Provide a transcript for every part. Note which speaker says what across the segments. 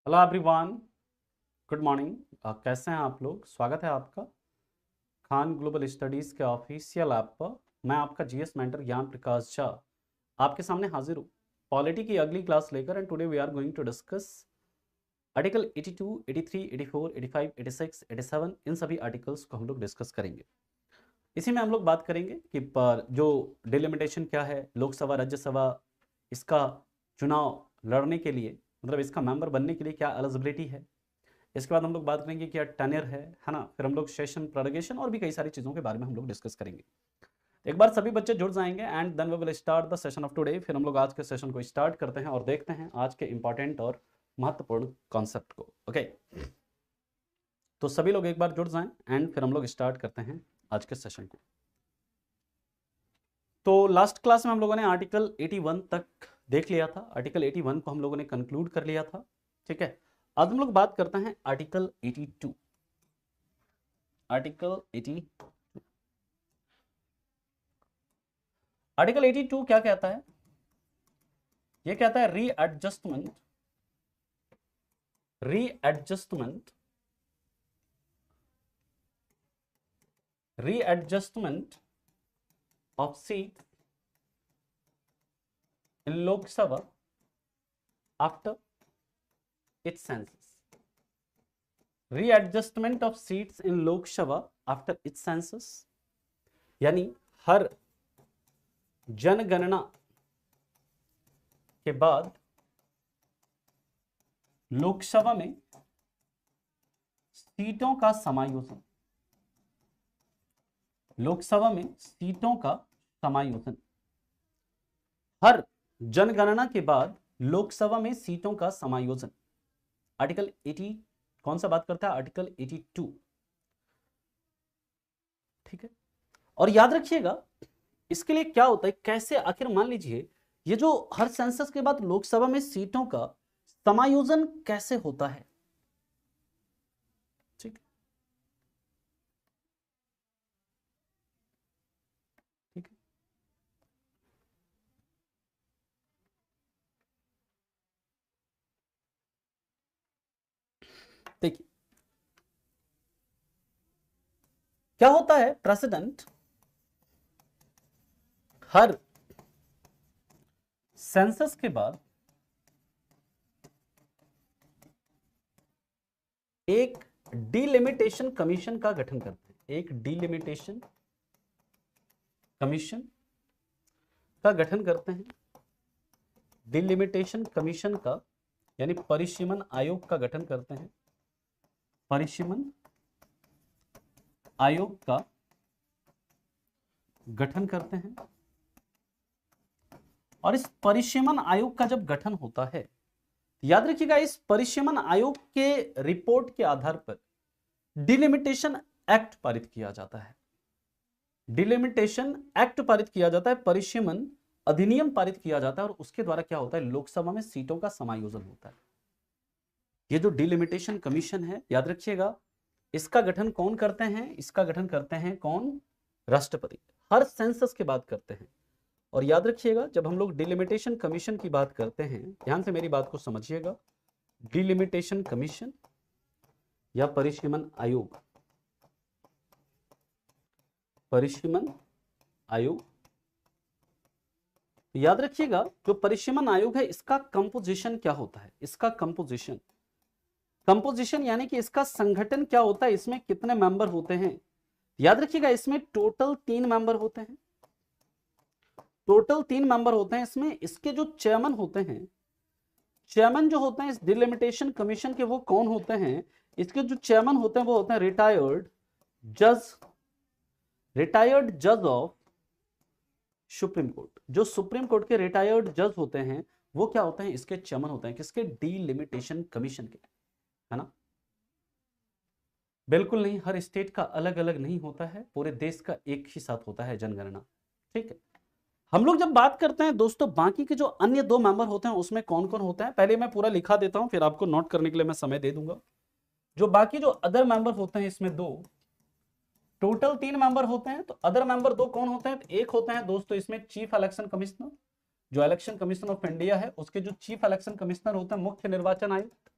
Speaker 1: Hello everyone, good morning. कैसे हैं आप लोग? स्वागत है आपका खान ग्लोबल स्टडीज़ के ऑफिशियल ऐप पर। मैं आपका जीएस मेंटर ज्ञान प्रकाश झा आपके सामने हाजिर हूँ पॉलिटी की अगली क्लास लेकर। And today we are going to discuss article 82, 83, 84, 85, 86, 87। इन सभी आर्टिकल्स को हम लोग डिस्कस करेंगे। इसी में हम लोग बात करेंगे कि पर जो डिलिमिटेशन क्या है, लोकसभा राज्यसभा, इसका चुनाव लड़ने के लिए मतलब इसका मेंबर बनने के लिए क्या एलिजिबिलिटी है। इसके बाद हम लोग बात करेंगे क्या टेन्योर है ना। फिर हम लोग सेशन प्रोरोगेशन और भी कई सारी चीज़ों के बारे में हम लोग डिस्कस करेंगे। एक बार सभी बच्चे जुड़ जाएंगे and then we will start the session of today. फिर हम लोग आज के सेशन को स्टार्ट करते हैं और देखते हैं आज के इंपॉर्टेंट और महत्वपूर्ण कॉन्सेप्ट को। ओके, तो सभी लोग एक बार जुड़ जाएं एंड फिर हम लोग स्टार्ट करते हैं आज के सेशन को। तो लास्ट क्लास में हम लोगों ने आर्टिकल 81 तक देख लिया था। आर्टिकल 81 को हम लोगों ने कंक्लूड कर लिया था। ठीक है, आज हम लोग बात करते हैं आर्टिकल 82। आर्टिकल 82, आर्टिकल 82 क्या कहता है? ये कहता है readjustment readjustment readjustment of seat in Lok Sabha after it's census. Readjustment of seats in Lok Sabha after it's census, यानी हर जनगणना के बाद लोकसभा में सीटों का समायोजन, लोकसभा में सीटों का समायोजन, हर जनगणना के बाद लोकसभा में सीटों का समायोजन। आर्टिकल 80 कौन सा बात करता है? आर्टिकल 82। ठीक है, और याद रखिएगा इसके लिए क्या होता है, कैसे आखिर मान लीजिए ये जो हर सेंसस के बाद लोकसभा में सीटों का समायोजन कैसे होता है। ठीक ठीक है, देखिए क्या होता है। प्रेसिडेंट हर सेंसस के बाद एक डिलिमिटेशन कमीशन का गठन करते हैं। एक डिलिमिटेशन कमीशन का गठन करते हैं। डिलिमिटेशन कमीशन का यानी परिसीमन आयोग का गठन करते हैं। परिसीमन आयोग का गठन करते हैं। और इस परिसीमन आयोग का जब गठन होता है, याद रखिएगा इस परिसीमन आयोग के रिपोर्ट के आधार पर डिलिमिटेशन एक्ट पारित किया जाता है। डिलिमिटेशन एक्ट पारित किया जाता है, परिसीमन अधिनियम पारित किया जाता है और उसके द्वारा क्या होता है, लोकसभा में सीटों का समायोजन होता है। ये जो डिलिमिटेशन कमीशन है, याद रखिएगा इसका गठन कौन करते हैं? इसका गठन करते हैं कौन? राष्ट्रपति। हर सेंसस के बाद करते हैं। और याद रखिएगा जब हम लोग डिलिमिटेशन कमीशन की बात करते हैं, ध्यान से मेरी बात को समझिएगा, डिलिमिटेशन कमीशन या परिसीमन आयोग, परिसीमन आयोग, याद रखिएगा जो परिसीमन आयोग है इसका कंपोजिशन क्या होता है? इसका कंपोजिशन कंपोजिशन यानी कि इसका संगठन क्या होता है, इसमें कितने मेंबर होते हैं? याद रखिएगा इसमें टोटल 3 मेंबर होते हैं। टोटल 3 मेंबर होते हैं इसमें। इसके जो चेयरमैन होते हैं, चेयरमैन जो होते हैं इस डिलिमिटेशन कमीशन के, वो कौन होते हैं? इसके जो चेयरमैन होते हैं वो होते हैं रिटायर्ड जज ऑफ सुप्रीम कोर्ट। जो सुप्रीम कोर्ट के रिटायर्ड जज होते हैं वो क्या होते हैं? इसके चेयरमैन होते हैं। किसके? डिलिमिटेशन कमीशन के, है ना। बिल्कुल नहीं, हर स्टेट का अलग अलग नहीं होता है, पूरे देश का एक ही साथ होता है जनगणना। ठीक है, हम लोग जब बात करते हैं दोस्तों बाकी के जो अन्य 2 मेंबर होते हैं उसमें कौन कौन होता है, पहले मैं पूरा लिखा देता हूं फिर आपको नोट करने के लिए मैं समय दे दूंगा। जो बाकी जो अदर मेंबर होते हैं इसमें 2, टोटल 3 मेंबर होते हैं। तो अदर मेंबर 2 कौन होते हैं? एक होते हैं दोस्तों इसमें चीफ इलेक्शन कमिश्नर, जो इलेक्शन कमीशन ऑफ इंडिया है उसके जो चीफ इलेक्शन कमिश्नर होते हैं मुख्य निर्वाचन आयुक्त।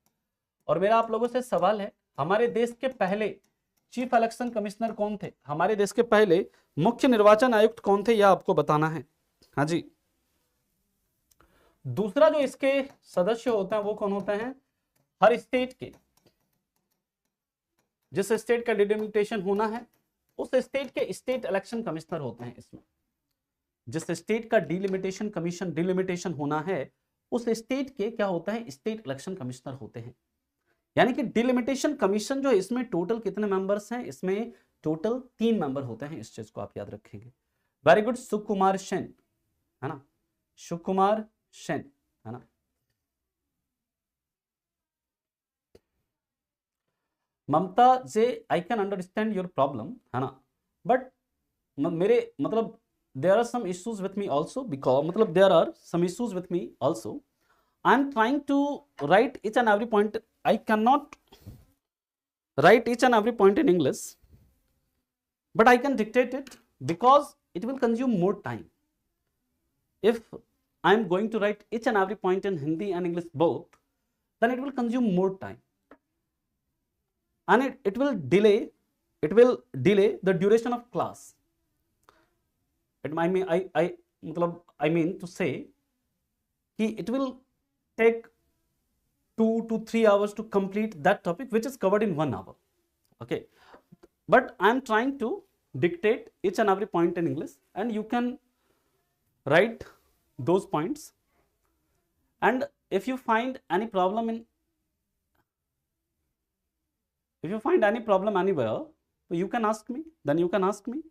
Speaker 1: और मेरा आप लोगों से सवाल है, हमारे देश के पहले चीफ इलेक्शन कमिश्नर कौन थे? हमारे देश के पहले मुख्य निर्वाचन आयुक्त कौन थे, यह आपको बताना है। हाँ जी। दूसरा जो इसके सदस्य होते हैं वो कौन होते हैं? हर स्टेट के, जिस स्टेट का डिलिमिटेशन होना है उस स्टेट के स्टेट इलेक्शन कमिश्नर होते हैं। इसमें जिस स्टेट का डिलिमिटेशन होना है उस स्टेट के क्या होता है? स्टेट इलेक्शन कमिश्नर होते हैं। यानी कि डिलिमिटेशन कमीशन जो है इसमें टोटल कितने मेंबर्स हैं? इसमें टोटल 3 मेंबर होते हैं। इस चीज को आप याद रखेंगे। वेरी गुड, सुकुमार सेन, है ना, सुकुमार सेन, है ना। ममता जे, I can understand your problem, है ना, बट मेरे मतलब there are some issues with me also, because मतलब there are some issues with me also. I am trying to write each and every point. I cannot write each and every point in English, but I can dictate it because it will consume more time. If I am going to write each and every point in Hindi and English both, then it will consume more time, and it will delay the duration of class. I mean to say कि it will take 2 to 3 hours to complete that topic which is covered in 1 hour. Okay, but I am trying to dictate each and every point in English, and you can write those points. And if you find any problem anywhere, you can ask me.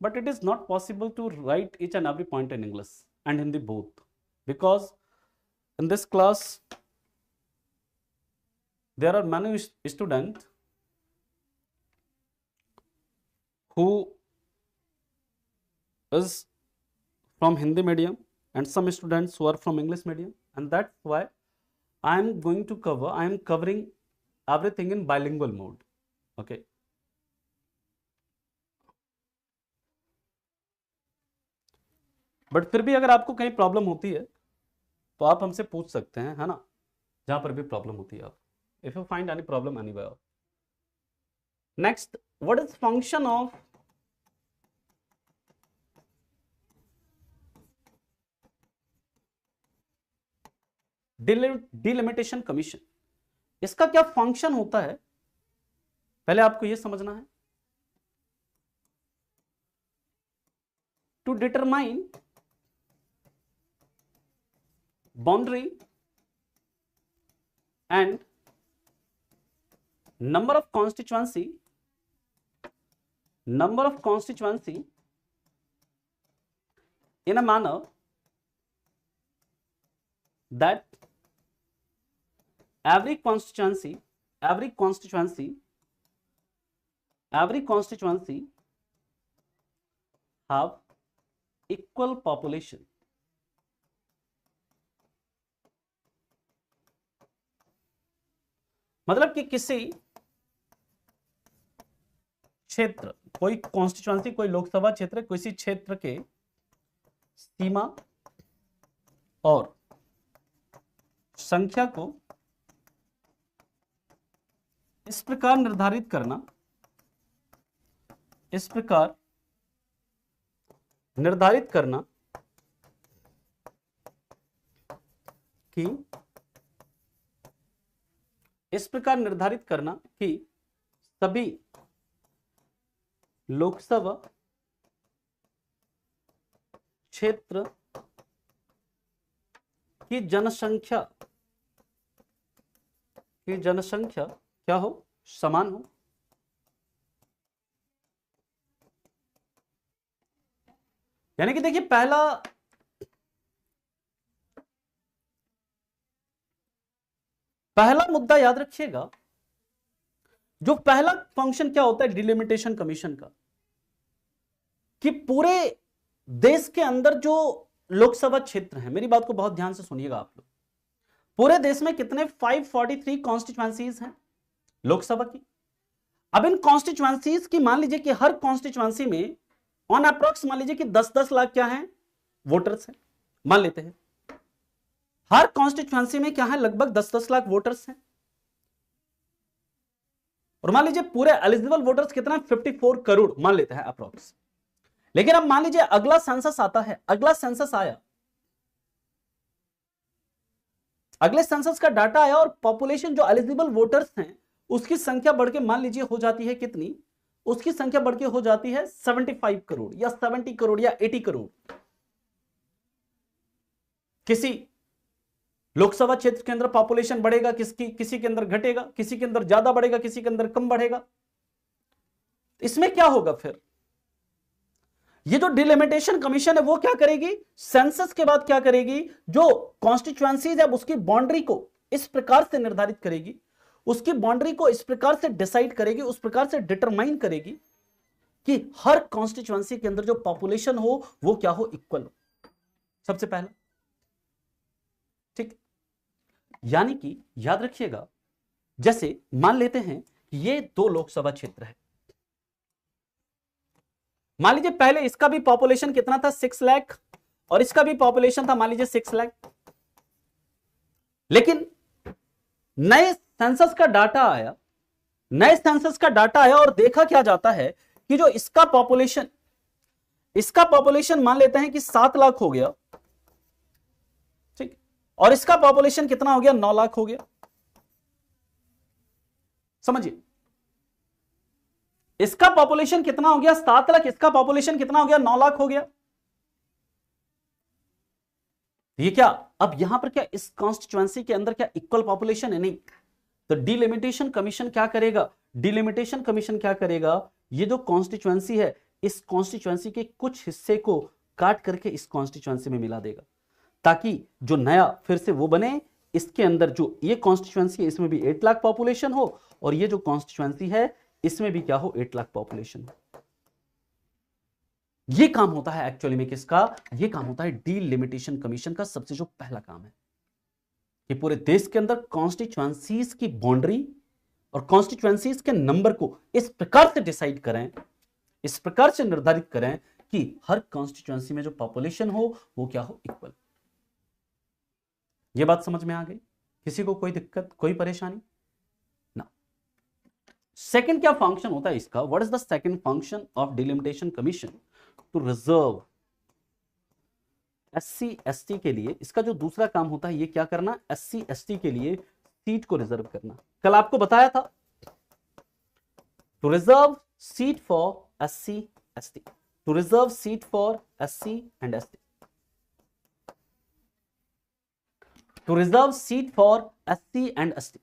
Speaker 1: But it is not possible to write each and every point in English and Hindi both, because in this class there are many students who is from Hindi medium and some students who are from English medium, and that's why I am covering everything in bilingual mode. Okay. But फिर भी अगर आपको कहीं problem होती है तो आप हमसे पूछ सकते हैं, है ना, जहां पर भी प्रॉब्लम होती है आप, if you find any problem anywhere. Next, what is function of delimitation commission? इसका क्या फंक्शन होता है, पहले आपको यह समझना है। To determine boundary and number of constituency in a manner that every constituency have equal population. मतलब कि किसी क्षेत्र, कोई कॉन्स्टिट्यूएंसी, कोई लोकसभा क्षेत्र, किसी क्षेत्र के सीमा और संख्या को इस प्रकार निर्धारित करना कि सभी लोकसभा क्षेत्र की जनसंख्या क्या हो? समान हो। यानी कि देखिए, पहला मुद्दा याद रखिएगा, जो पहला फंक्शन क्या होता है डिलिमिटेशन कमीशन का, कि पूरे देश के अंदर जो लोकसभा क्षेत्र है, मेरी बात को बहुत ध्यान से सुनिएगा आप लोग, पूरे देश में कितने 543 कॉन्स्टिट्यूएंसीज हैं लोकसभा की। अब इन कॉन्स्टिट्यूएंसीज की मान लीजिए कि हर कॉन्स्टिट्यूएंसी में ऑन अप्रोक्स मान लीजिए कि 10-10 लाख क्या हैं? वोटर्स हैं, मान लेते हैं। हर कॉन्स्टिट्यूएंसी में क्या है, लगभग 10-10 लाख वोटर्स हैं। और मान लीजिए पूरे एलिजिबल वोटर्स कितना, 54 करोड़ मान लेते हैं अप्रोक्स। लेकिन अब मान लीजिए अगला सेंसस आता है, अगला सेंसस आया, अगले सेंसस का डाटा आया और पॉपुलेशन जो एलिजिबल वोटर्स हैं उसकी संख्या बढ़ के मान लीजिए हो जाती है कितनी, उसकी संख्या बढ़ के हो जाती है 75 करोड़ या 70 करोड़ या 80 करोड़। किसी लोकसभा क्षेत्र के अंदर पॉपुलेशन बढ़ेगा, किसी के अंदर घटेगा, किसी के अंदर ज्यादा बढ़ेगा, किसी के अंदर कम बढ़ेगा। इसमें क्या होगा फिर, ये जो डिलिमिटेशन कमीशन है वो क्या करेगी, सेंसस के बाद क्या करेगी, जो कॉन्स्टिट्यूएंसीज है उसकी बाउंड्री को इस प्रकार से निर्धारित करेगी, उसकी बाउंड्री को इस प्रकार से डिसाइड करेगी, उस प्रकार से डिटरमाइन करेगी कि हर कॉन्स्टिट्यूएंसी के अंदर जो पॉपुलेशन हो वो क्या हो, इक्वल हो, सबसे पहला। ठीक, यानी कि याद रखिएगा, जैसे मान लेते हैं कि ये 2 लोकसभा क्षेत्र है, मान लीजिए पहले इसका भी पॉपुलेशन कितना था, 6 लाख, और इसका भी पॉपुलेशन था मान लीजिए 6 लाख। लेकिन नए सेंसस का डाटा आया, नए सेंसस का डाटा आया और देखा क्या जाता है कि जो इसका पॉपुलेशन मान लेते हैं कि 7 लाख हो गया, ठीक, और इसका पॉपुलेशन कितना हो गया, 9 लाख हो गया। समझिए, इसका पॉपुलेशन कितना हो गया, 7 लाख, इसका पॉपुलेशन कितना हो गया, 9 लाख हो गया। ये क्या, अब यहां पर क्या इस कॉन्स्टिट्यूएंसी के अंदर क्या इक्वल पॉपुलेशन है, नहीं। तो डिलिमिटेशन कमीशन क्या करेगा, डिलिमिटेशन कमीशन क्या करेगा, ये जो कॉन्स्टिट्यूएंसी है इस कॉन्स्टिट्यूएंसी के कुछ हिस्से को काट करके इस कॉन्स्टिट्यूएंसी में मिला देगा, ताकि जो नया फिर से वो बने, इसके अंदर जो ये कॉन्स्टिट्यूएंसी है इसमें भी 8 लाख पॉपुलेशन हो और ये जो कॉन्स्टिट्यूएंसी है इसमें भी क्या हो, 8 लाख पॉपुलेशन हो। ये काम होता है एक्चुअली में किसका, ये काम होता है डिलिमिटेशन कमीशन का। सबसे जो पहला काम है कि पूरे देश के अंदर कॉन्स्टिट्यूएंसीज की बाउंड्री और कॉन्स्टिट्यूएंसीज के नंबर को इस प्रकार से डिसाइड करें, इस प्रकार से निर्धारित करें कि हर कॉन्स्टिट्यूएंसी में जो पॉपुलेशन हो वो क्या हो, इक्वल। ये बात समझ में आ गई, किसी को कोई दिक्कत, कोई परेशानी ना। सेकंड क्या फंक्शन होता है इसका, what is the second function of delimitation commission, to reserve SC ST के लिए। इसका जो दूसरा काम होता है ये क्या करना, एससी एसटी के लिए सीट को रिजर्व करना। कल आपको बताया था, to reserve seat for SC ST, to reserve seat for SC and ST, to reserve seat for SC and ST.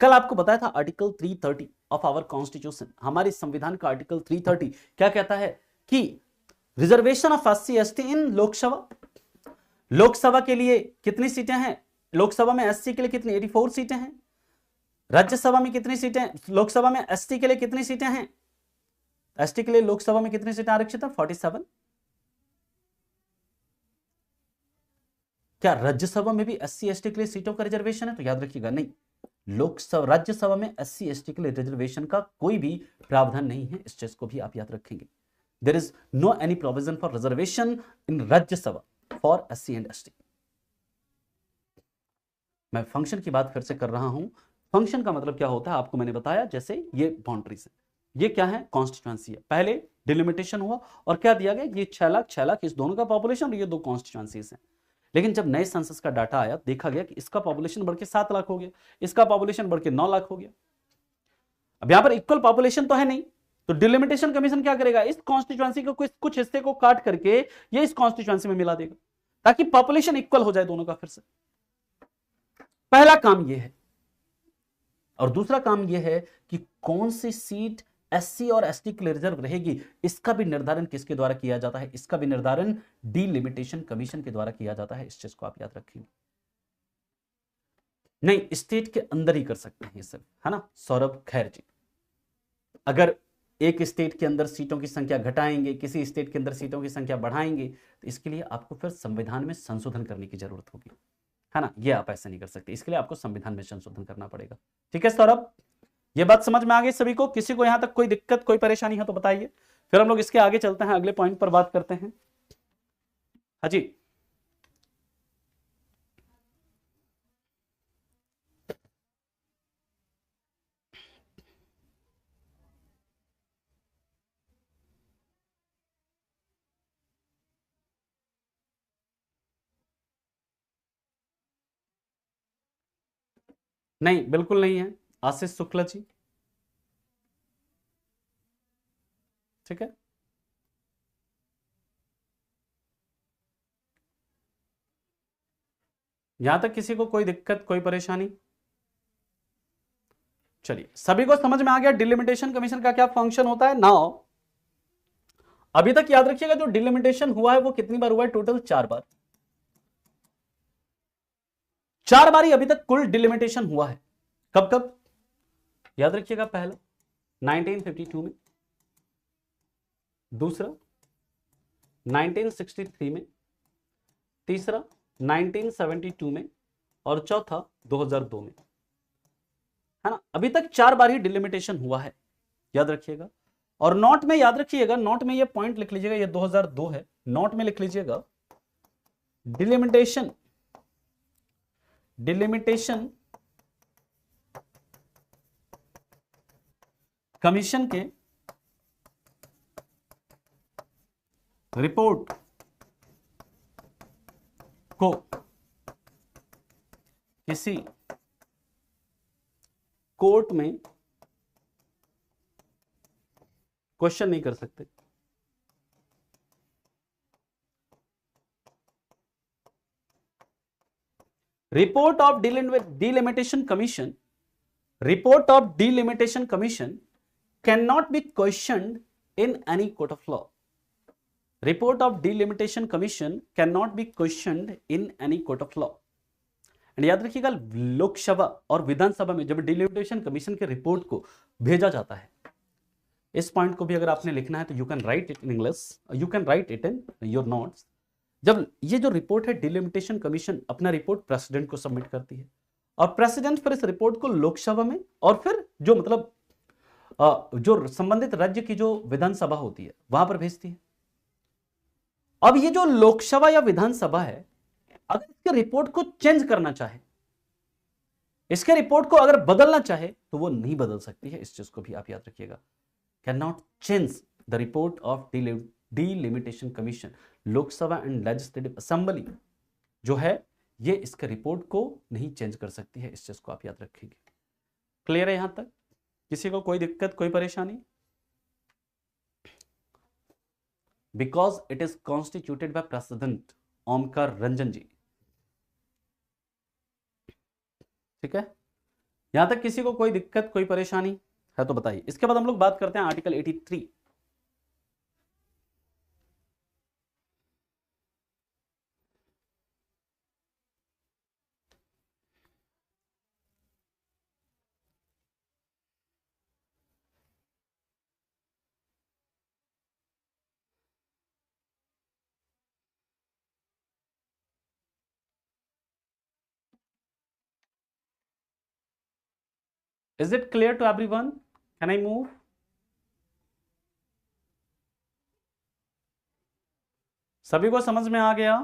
Speaker 1: कल आपको बताया था आर्टिकल 330 ऑफ आवर कॉन्स्टिट्यूशन, हमारे संविधान का आर्टिकल 330 क्या कहता है कि रिजर्वेशन ऑफ एससी एसटी इन लोकसभा, लोकसभा के लिए कितनी सीटें हैं, लोकसभा में एससी के लिए कितनी, 84 सीटें हैं। राज्यसभा में कितनी सीटें, लोकसभा में एसटी के लिए कितनी सीटें हैं, एसटी के लिए लोकसभा में कितनी सीटें आरक्षित है, 47। क्या राज्यसभा में भी एससी एसटी के लिए सीटों का रिजर्वेशन है, तो याद रखिएगा नहीं, लोकसभा राज्यसभा में एससी एसटी के लिए रिजर्वेशन का कोई भी प्रावधान नहीं है, इस चीज को भी आप याद रखेंगे। There is no any provision for reservation in Rajya Sabha for SC and ST. मैं फंक्शन की बात फिर से कर रहा हूं, फंक्शन का मतलब क्या होता है आपको मैंने बताया, जैसे ये बाउंड्रीज है, ये क्या है, कॉन्स्टिट्यूएंसी है। पहले डिलिमिटेशन हुआ और क्या दिया गया, ये 6 लाख 6 लाख इस दोनों का पॉपुलेशन और ये 2 कॉन्स्टिट्यूएंसीज हैं। लेकिन जब नए सेंसस का डाटा आया देखा गया कि इसका पॉपुलेशन बढ़ के 7 लाख हो गया, इसका पॉपुलेशन बढ़ के 9 लाख हो गया। अब यहां पर इक्वल पॉपुलेशन तो है नहीं, तो डिलिमिटेशन कमीशन क्या करेगा, इस कॉन्स्टिट्यूएंसी को कुछ हिस्से को काट करके ये इस कॉन्स्टिट्यूएंसी में मिला देगा ताकि पॉपुलेशन इक्वल हो जाए दोनों का। फिर से पहला काम ये है, और दूसरा काम यह है कि कौन सी सीट एससी और एसटी के लिए रिजर्व रहेगी, इसका भी निर्धारण किसके द्वारा किया जाता है, इसका भी निर्धारण डिलिमिटेशन कमीशन के द्वारा किया जाता है। इस चीज को आप याद रखेंगे। नहीं, स्टेट के अंदर ही कर सकते हैं ये सब, है ना सौरभ खैर जी। अगर एक स्टेट के अंदर सीटों की संख्या घटाएंगे, किसी स्टेट के अंदर सीटों की संख्या बढ़ाएंगे, तो इसके लिए आपको फिर संविधान में संशोधन करने की जरूरत होगी, है ना। ये आप ऐसे नहीं कर सकते, इसके लिए आपको संविधान में संशोधन करना पड़ेगा। ठीक है सौरभ, ये बात समझ में आ गई सभी को, किसी को यहां तक कोई दिक्कत कोई परेशानी है तो बताइए, फिर हम लोग इसके आगे चलते हैं, अगले पॉइंट पर बात करते हैं। हाँ जी, नहीं, बिल्कुल नहीं है। आशीष शुक्ला जी, ठीक है। यहां तक किसी को कोई दिक्कत, कोई परेशानी? चलिए, सभी को समझ में आ गया डिलिमिटेशन कमीशन का क्या फंक्शन होता है। नाउ अभी तक याद रखिएगा, जो डिलिमिटेशन हुआ है वो कितनी बार हुआ है? टोटल 4 बार। 4 बार ही अभी तक कुल डिलिमिटेशन हुआ है। कब कब याद रखिएगा? पहला 1952 में, दूसरा 1963 में, तीसरा 1972 में, और चौथा 2002 में, है ना। अभी तक 4 बार ही डिलिमिटेशन हुआ है, याद रखिएगा। और नोट में याद रखिएगा, नोट में ये पॉइंट लिख लीजिएगा, ये 2002 है, नोट में लिख लीजिएगा डिलिमिटेशन कमीशन के रिपोर्ट को किसी कोर्ट में क्वेश्चन नहीं कर सकते। Report of delimitation commission, report of delimitation commission can not be questioned in any court of law. Report of delimitation commission can not be questioned in any court of law. And याद रखिएगा, लोकसभा और विधानसभा में जब delimitation commission के report को भेजा जाता है, इस पॉइंट को भी अगर आपने लिखना है तो you can write it in English, you can write it in your notes. जब ये जो रिपोर्ट है, डिलिमिटेशन कमीशन अपना रिपोर्ट प्रेसिडेंट को सबमिट करती है, और प्रेसिडेंट फिर इस रिपोर्ट को लोकसभा में, और फिर जो मतलब जो संबंधित राज्य की जो विधानसभा होती है वहां पर भेजती है। अब ये जो लोकसभा या विधानसभा है, अगर इसके रिपोर्ट को चेंज करना चाहे, इसके रिपोर्ट को अगर बदलना चाहे, तो वो नहीं बदल सकती है। इस चीज को भी आप याद रखिएगा, can not change the report of delimitation commission. Lok Sabha and legislative assembly जो है, ये इसके रिपोर्ट को नहीं चेंज कर सकती है। इस चीज को आप याद रखेंगे। क्लियर है यहां तक? किसी को कोई दिक्कत, कोई परेशानी? Because it is constituted by president Omkar Ranjan ji, ठीक है। यहां तक किसी को कोई दिक्कत, कोई परेशानी है तो बताइए। इसके बाद हम लोग बात करते हैं article 83। Is it clear to everyone? Can I move? सभी को समझ में आ गया?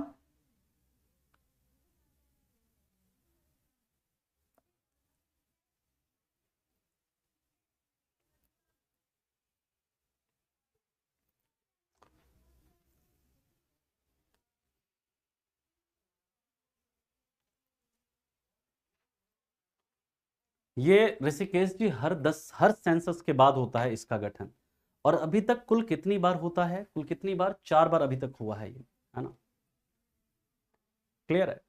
Speaker 1: ये ऋषिकेश जी हर सेंसस के बाद होता है इसका गठन। और अभी तक कुल कितनी बार होता है? कुल कितनी बार? 4 बार अभी तक हुआ है ये, है ना। क्लियर है?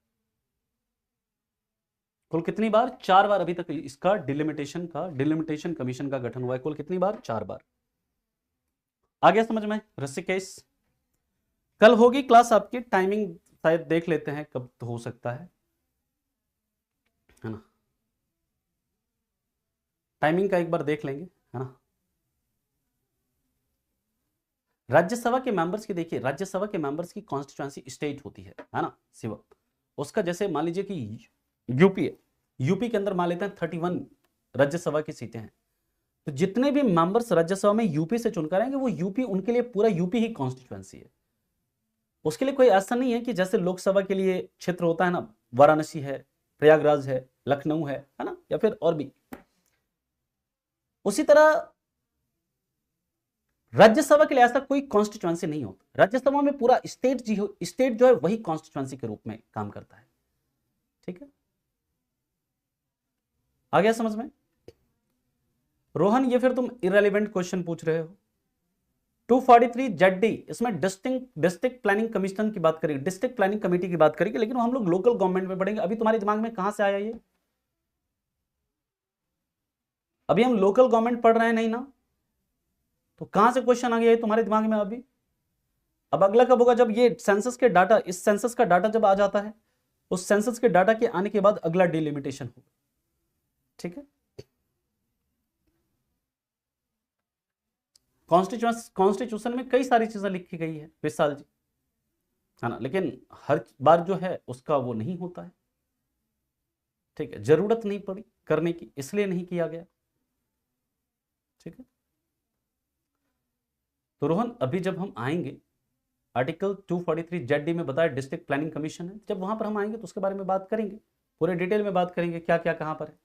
Speaker 1: कुल कितनी बार? 4 बार अभी तक इसका डिलिमिटेशन कमीशन का गठन हुआ है। कुल कितनी बार? 4 बार। आ गया समझ में ऋषिकेश? कल होगी क्लास आपकी, टाइमिंग शायद देख लेते हैं कब हो सकता है ना। टाइमिंग का एक बार देख लेंगे, है ना। राज्यसभा के मेंबर्स की देखिए, राज्यसभा के मेंबर्स की कॉन्स्टिट्यूएंसी स्टेट होती है ना शिव। उसका जैसे मान लीजिए कि यूपी है, यूपी के अंदर मान लेते हैं 31 राज्यसभा की सीटें हैं, तो जितने भी मेंबर्स राज्यसभा में यूपी से चुनकर आएंगे, वो यूपी उनके लिए पूरा यूपी ही कॉन्स्टिट्यूएंसी है। उसके लिए कोई ऐसा नहीं है कि जैसे लोकसभा के लिए क्षेत्र होता है ना, वाराणसी है, प्रयागराज है, लखनऊ है ना, या फिर और भी। उसी तरह राज्यसभा के लिए ऐसा कोई कॉन्स्टिट्यूएंसी नहीं होता। राज्यसभा में पूरा स्टेट जो है वही कॉन्स्टिट्यूएंसी के रूप में काम करता है, ठीक है। आ गया समझ में? रोहन ये फिर तुम इरेलीवेंट क्वेश्चन पूछ रहे हो। 243 ZD, इसमें डिस्ट्रिक्ट प्लानिंग कमीशन की बात करेंगे, डिस्ट्रिक्ट प्लानिंग कमेटी की बात करेंगे, लेकिन हम लोग लोकल गवर्नमेंट में पढ़ेंगे। अभी तुम्हारे दिमाग में कहां से आया ये? अभी हम लोकल गवर्नमेंट पढ़ रहे हैं नहीं ना, तो कहां से क्वेश्चन आ गया ये तुम्हारे दिमाग में अभी? अब अगला कब होगा? जब ये सेंसस के डाटा, इस सेंसस का डाटा जब आ जाता है, उस सेंसस के डाटा के आने के बाद अगला डिलिमिटेशन होगा। ठीक है, कॉन्स्टिट्यूशन में कई सारी चीजें लिखी गई है विशाल जी, है ना, लेकिन हर बार जो है उसका वो नहीं होता है। ठीक है, जरूरत नहीं पड़ी करने की, इसलिए नहीं किया गया। ठीक है, तो रोहन अभी जब हम आएंगे आर्टिकल 243 ZD में बताया डिस्ट्रिक्ट प्लानिंग कमीशन है, जब वहां पर हम आएंगे तो उसके बारे में बात करेंगे, पूरे डिटेल में बात करेंगे क्या क्या कहां पर है।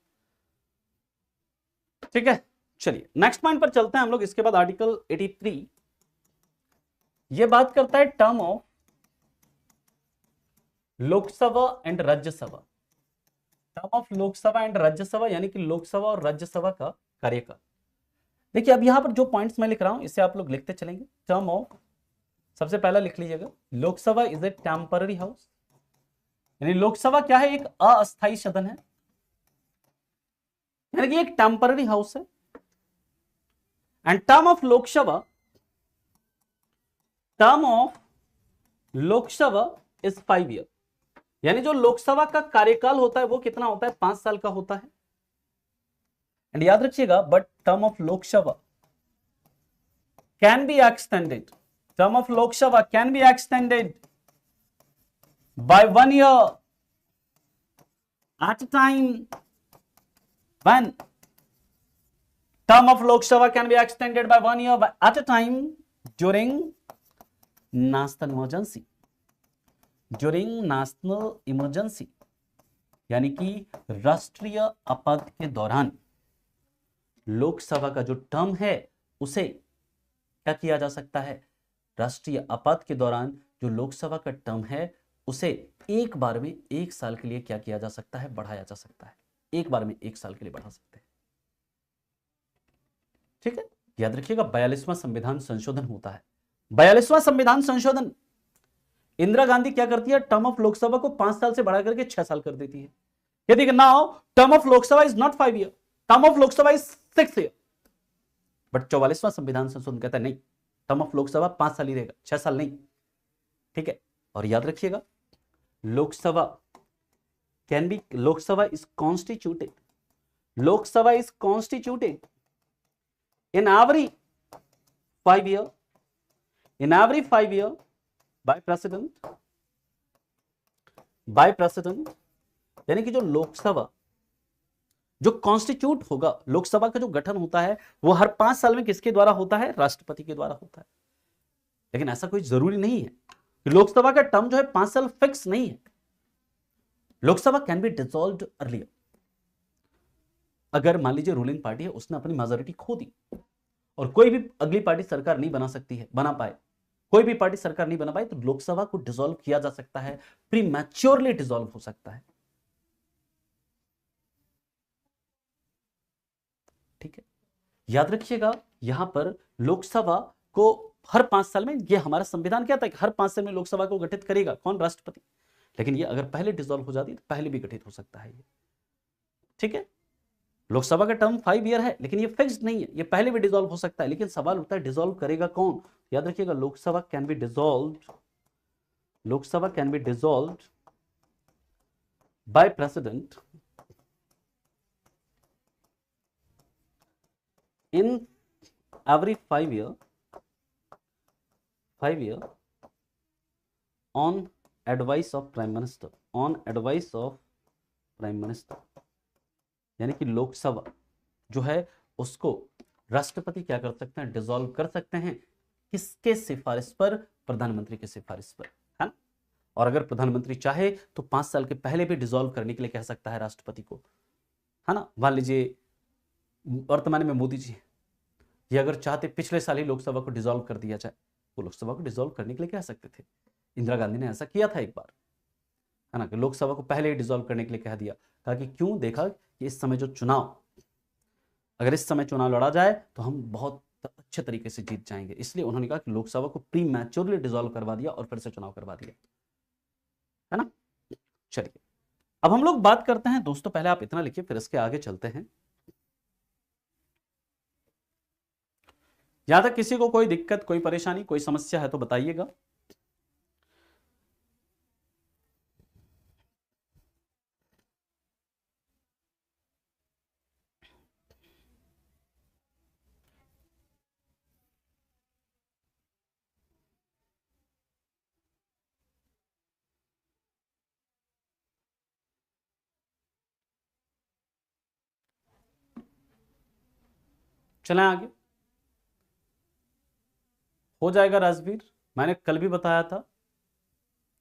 Speaker 1: ठीक है, चलिए नेक्स्ट पॉइंट पर चलते हैं हम लोग। इसके बाद आर्टिकल 83 ये बात करता है term of Lok Sabha and Rajya Sabha. Term of Lok Sabha and Rajya Sabha यानी कि लोकसभा और राज्यसभा का कार्यकाल। देखिए अब यहां पर जो पॉइंट्स मैं लिख रहा हूं इसे आप लोग लिखते चलेंगे। टर्म ऑफ, सबसे पहला लिख लीजिएगा, Lok Sabha is a temporary house, यानी लोकसभा क्या है? एक अस्थायी सदन है, यानी कि एक टेम्पररी हाउस है। And term of Lok Sabha is 5 year, यानी जो लोकसभा का कार्यकाल होता है वो कितना होता है? 5 साल का होता है। एंड याद रखिएगा, but term of Lok Sabha can be extended, term of Lok Sabha can be extended by 1 year at a time when term of Lok Sabha can be extended by 1 year at a time during national emergency, यानी कि राष्ट्रीय आपात के दौरान लोकसभा का जो term है उसे क्या किया जा सकता है? राष्ट्रीय आपात के दौरान जो लोकसभा का टर्म है उसे एक बार में 1 साल के लिए क्या किया जा सकता है? बढ़ाया जा सकता है। एक बार में 1 साल के लिए बढ़ा सकते हैं। ठीक है, याद रखिएगा 42वां संविधान संशोधन होता है। 42वां संविधान संशोधन, इंदिरा गांधी क्या करती है? टर्म ऑफ लोकसभा को 5 साल से बढ़ा करके 6 साल कर देती है। यदि now term of Lok Sabha is not 5 year, term of Lok Sabha is 6 year. But 44वां संविधान संशोधन कहता है नहीं, टर्म ऑफ लोकसभा 5 साल ही रहेगा, 6 साल नहीं। ठीक है, और याद रखिएगा Lok Sabha is constituted in every 5 year by president, यानी कि जो लोकसभा जो कॉन्स्टिट्यूट होगा, लोकसभा का जो गठन होता है वो हर 5 साल में किसके द्वारा होता है? राष्ट्रपति के द्वारा होता है। लेकिन ऐसा कोई जरूरी नहीं है कि लोकसभा का टर्म जो है 5 साल फिक्स नहीं है। Lok Sabha can be dissolved earlier. अगर मान लीजिए रूलिंग पार्टी है, उसने अपनी मेजॉरिटी खो दी और कोई भी अगली पार्टी सरकार नहीं बना पाए, कोई भी पार्टी सरकार नहीं बना पाए, तो लोकसभा को डिसॉल्व किया जा सकता है, प्रीमैच्योरली डिसॉल्व हो सकता है। ठीक है, याद रखिएगा यहां पर लोकसभा को हर 5 साल में, यह हमारा संविधान क्या था कि हर 5 साल में लोकसभा को गठित करेगा कौन? राष्ट्रपति। लेकिन ये अगर पहले डिसॉल्व हो जाती है तो पहले भी गठित हो सकता है ये। ठीक है, लोकसभा का टर्म 5 ईयर है, लेकिन ये फिक्स्ड नहीं है, ये पहले भी डिसॉल्व हो सकता है। लेकिन सवाल उठता है डिसॉल्व करेगा कौन? याद रखिएगा Lok Sabha can be dissolved by president in every 5 year on advice of prime minister, यानी कि लोकसभा जो है उसको राष्ट्रपति क्या कर सकते हैं? डिसॉल्व कर सकते हैं। किसके सिफारिश पर? प्रधानमंत्री के सिफारिश पर, है ना। और अगर प्रधानमंत्री चाहे तो 5 साल के पहले भी डिसॉल्व करने के लिए कह सकता है राष्ट्रपति को, है ना। मान लीजिए वर्तमान में मोदी जी, ये अगर चाहते पिछले साल ही लोकसभा को डिसॉल्व कर दिया जाए, वो लोकसभा को डिसॉल्व करने के लिए कह सकते थे। इंदिरा गांधी ने ऐसा किया था एक बार, है ना, कि लोकसभा को पहले ही डिसॉल्व करने के लिए कह दिया। कहा कि क्यों, देखा कि इस समय जो चुनाव, अगर इस समय चुनाव लड़ा जाए तो हम बहुत अच्छे तरीके से जीत जाएंगे, इसलिए उन्होंने कहा कि लोकसभा को प्री मैच्योरली डिसॉल्व करवा दिया और फिर से चुनाव करवा दिया, है ना। चलिए अब हम लोग बात करते हैं दोस्तों, पहले आप इतना लिखिए फिर इसके आगे चलते हैं। यहां तक किसी को कोई दिक्कत, कोई परेशानी, कोई समस्या है तो बताइएगा। चलें आगे। हो जाएगा राजवीर, मैंने कल भी बताया था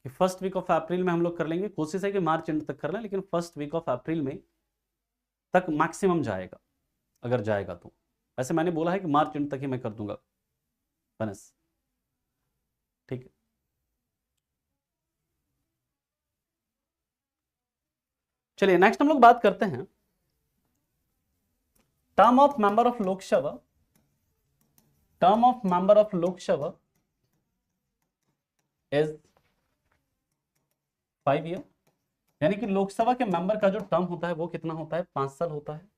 Speaker 1: कि फर्स्ट वीक ऑफ अप्रैल में हम लोग कर लेंगे, कोशिश है कि मार्च एंड तक कर लें, लेकिन फर्स्ट वीक ऑफ अप्रैल में तक मैक्सिमम जाएगा, अगर जाएगा तो। वैसे मैंने बोला है कि मार्च एंड तक ही मैं कर दूंगा बनस, ठीक है। चलिए नेक्स्ट हम लोग बात करते हैं term of member of Lok Sabha. Term of member of Lok Sabha is 5 year, यानी कि लोकसभा के मेंबर का जो टर्म होता है वो कितना होता है, 5 साल होता है।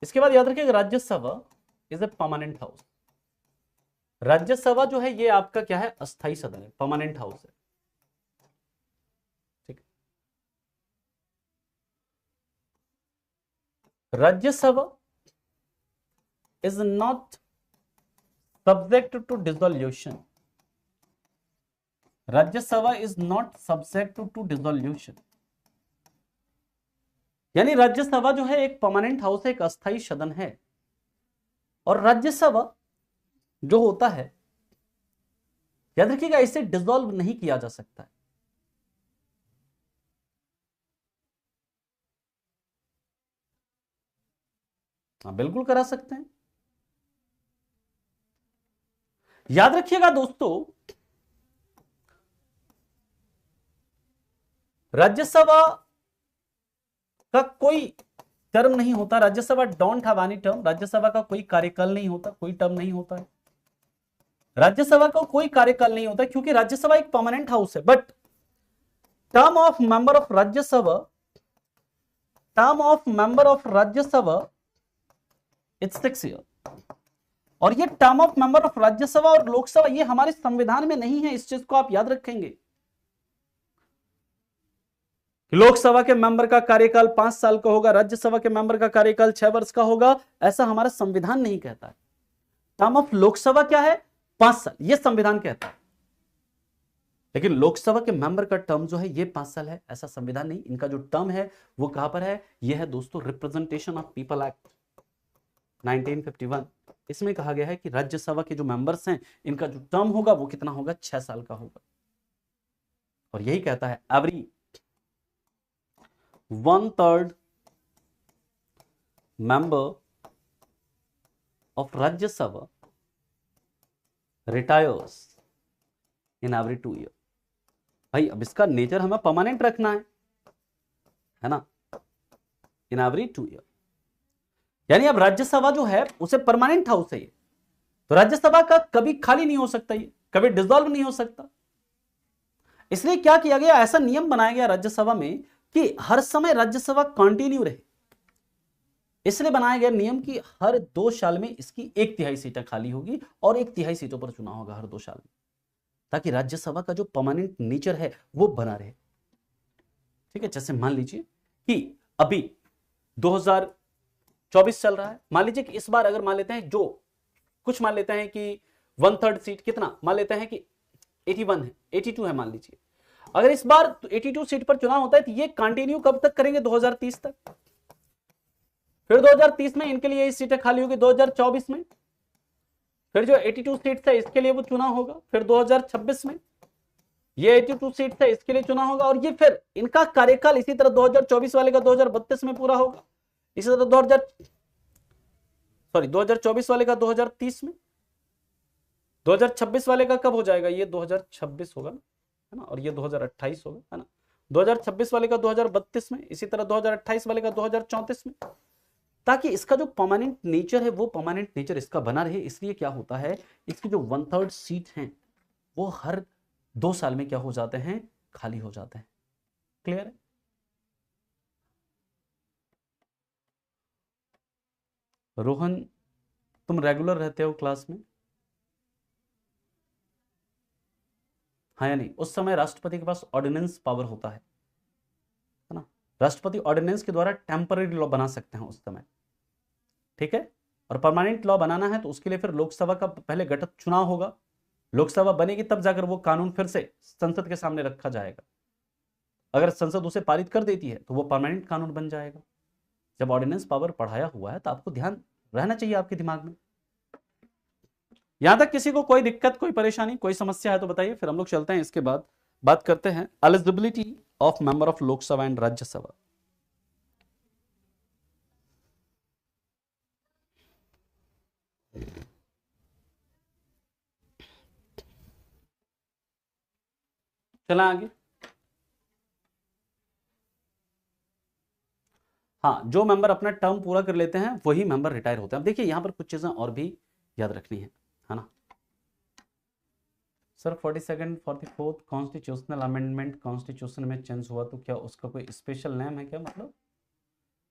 Speaker 1: इसके बाद याद रखिएगा Rajya Sabha is a permanent house. Rajya Sabha जो है ये आपका क्या है, अस्थाई सदन है, परमानेंट हाउस है, ठीक है। Rajya Sabha is not subject two dissolution. Rajya Sabha is not subject two dissolution, यानी राज्यसभा जो है एक परमानेंट हाउस है, एक अस्थाई सदन है, और राज्यसभा जो होता है याद रखिएगा इसे डिसॉल्व नहीं किया जा सकता है। हाँ बिल्कुल करा सकते हैं। याद रखिएगा दोस्तों, राज्यसभा का कोई टर्म नहीं होता, Rajya Sabha don't have any term, Rajya Sabha का कोई कार्यकाल नहीं होता, कोई टर्म नहीं होता है, राज्यसभा का कोई कार्यकाल नहीं होता, क्योंकि राज्यसभा एक परमानेंट हाउस है। But term of member of Rajya Sabha, term of member of Rajya Sabha it's 6 year, और ये term of member of Rajya Sabha और लोकसभा ये हमारे संविधान में नहीं है, इस चीज को आप याद रखेंगे। लोकसभा के मेंबर का कार्यकाल 5 साल का होगा, राज्यसभा के मेंबर का कार्यकाल 6 वर्ष का होगा, ऐसा हमारा संविधान नहीं कहता है। टर्म ऑफ लोकसभा क्या है, 5 साल, यह संविधान कहता है, लेकिन लोकसभा के मेंबर का टर्म जो है ये 5 साल है, ऐसा संविधान नहीं। इनका जो टर्म है वो कहां पर है, यह है दोस्तों रिप्रेजेंटेशन ऑफ पीपल एक्ट 1951। इसमें कहा गया है कि राज्यसभा के जो मेंबर्स हैं इनका जो टर्म होगा वो कितना होगा, 6 साल का होगा, और यही कहता है every 1/3 member of Rajya Sabha retires in every 2 years। भाई अब इसका नेचर हमें परमानेंट रखना है ना, इन एवरी 2 ईयर, यानी अब राज्यसभा जो है उसे परमानेंट हाउस है ये, तो राज्यसभा का कभी खाली नहीं हो सकता, ये कभी डिसॉल्व नहीं हो सकता। इसलिए क्या किया गया, ऐसा नियम बनाया गया राज्यसभा में कि हर समय राज्यसभा कंटिन्यू रहे, इसलिए बनाया गया नियम कि हर 2 साल में इसकी 1/3 सीटें खाली होगी और 1/3 सीटों पर चुनाव होगा हर 2 साल में, ताकि राज्यसभा का जो परमानेंट नेचर है वो बना रहे। ठीक है, जैसे मान लीजिए कि अभी 2024 चल रहा है, मान लीजिए कि इस बार अगर मान लेते हैं, जो कुछ मान लेते हैं कि 1/3 सीट, कितना मान लेते हैं कि 81 है, 82 है मान लीजिए, अगर इस बार 82 सीट पर चुनाव होता है तो ये कंटिन्यू कब तक करेंगे, 2030 तक। फिर 2030 में इनके लिए सीटें खाली होगी, 2024 में फिर जो 82 सीट है इसके लिए वो चुनाव होगा, फिर 2026 में ये 82 सीट है इसके लिए चुनाव होगा, और ये फिर इनका कार्यकाल इसी तरह 2024 वाले का 2032 में पूरा होगा, इसी तरह 2024 वाले का 2030 में, 2026 वाले का कब हो जाएगा, ये 2026 होगा ना, है ना, और ये 2028 होगा, है ना, 2026 वाले का 2032 में, इसी तरह 2028 वाले का 2034 में, ताकि इसका जो परमानेंट नेचर है वो परमानेंट नेचर इसका बना रहे। इसलिए क्या होता है, इसकी जो 1/3 सीट हैं वो हर 2 साल में क्या हो जाते हैं, खाली हो जाते हैं। क्लियर है? रोहन, तुम रेगुलर रहते हो क्लास में? हाँ या नहीं? उस समय राष्ट्रपति के पास ऑर्डिनेंस पावर होता है ना, राष्ट्रपति ऑर्डिनेंस के द्वारा टेम्पररी लॉ बना सकते हैं उस समय, ठीक है। और परमानेंट लॉ बनाना है तो उसके लिए फिर लोकसभा का पहले गठित चुनाव होगा, लोकसभा बनेगी तब जाकर वो कानून फिर से संसद के सामने रखा जाएगा। अगर संसद उसे पारित कर देती है तो वो परमानेंट कानून बन जाएगा। जब ऑर्डिनेंस पावर पढ़ाया हुआ है तो आपको ध्यान रहना चाहिए आपके दिमाग में। यहां तक किसी को कोई दिक्कत, कोई परेशानी, कोई समस्या है तो बताइए, फिर हम लोग चलते हैं। इसके बाद बात करते हैं eligibility of member of Lok Sabha and Rajya Sabha. चला आगे। हाँ, जो मेंबर अपना टर्म पूरा कर लेते हैं वही मेंबर रिटायर होते हैं। अब देखिए यहां पर कुछ चीजें और भी याद रखनी है ना sir. 42nd 44th constitutional amendment constitution में चेंज हुआ तो क्या उसका कोई स्पेशल नेम है क्या? मतलब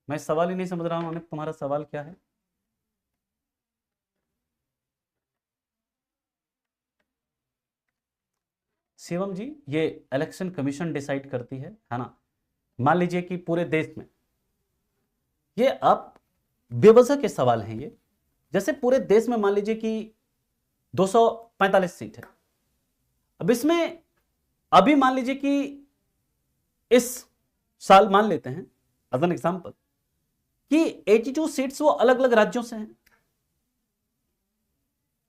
Speaker 1: मैं सवाल ही नहीं समझ रहा हूं अमित, तुम्हारा सवाल क्या है? शिवम जी, ये इलेक्शन कमीशन डिसाइड करती है ना। मान लीजिए कि पूरे देश में, ये आप बेवजह के सवाल हैं ये, जैसे पूरे देश में मान लीजिए कि 245 सीट है। अब इसमें अभी मान लीजिए कि इस साल मान लेते हैं एज एन एग्जांपल कि 82 सीट्स वो अलग अलग राज्यों से हैं।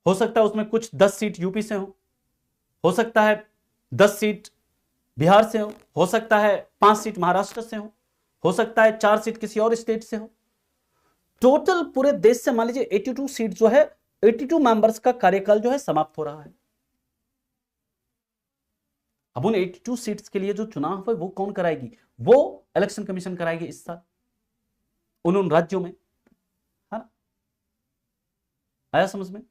Speaker 1: हो सकता है उसमें कुछ 10 सीट यूपी से हो सकता है 10 सीट बिहार से हो सकता है 5 सीट महाराष्ट्र से हो सकता है 4 सीट किसी और स्टेट से हो। टोटल पूरे देश से मान लीजिए 82 सीट जो है, 82 मेंबर्स का कार्यकाल जो है समाप्त हो रहा है। अब उन 82 सीट्स के लिए जो चुनाव है वो कौन कराएगी? वो इलेक्शन कमीशन कराएगी इस साल उन राज्यों में, है ना। आया समझ में?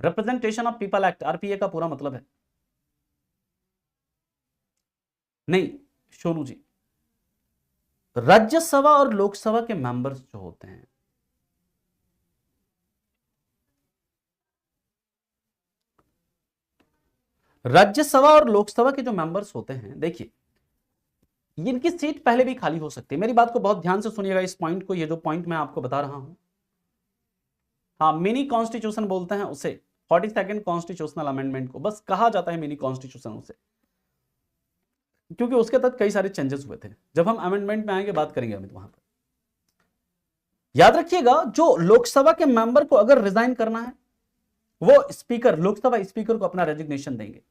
Speaker 1: Representation of people act, RPA का पूरा मतलब है। नहीं सोनू जी, राज्यसभा और लोकसभा के मेंबर्स जो होते हैं, राज्यसभा और लोकसभा के जो मेंबर्स होते हैं, देखिए इनकी सीट पहले भी खाली हो सकती है। मेरी बात को बहुत ध्यान से सुनिएगा, इस पॉइंट को, ये जो पॉइंट मैं आपको बता रहा हूं। हाँ, मिनी कॉन्स्टिट्यूशन बोलते हैं उसे, 42nd कॉन्स्टिट्यूशनल अमेंडमेंट को बस कहा जाता है मिनी कॉन्स्टिट्यूशन उसे, क्योंकि उसके तहत कई सारे चेंजेस हुए थे। जब हम अमेंडमेंट में आएंगे बात करेंगे अमित वहां पर। याद रखिएगा, जो लोकसभा के मेंबर को अगर रिजाइन करना है वो स्पीकर, लोकसभा स्पीकर को अपना रेजिग्नेशन देंगे।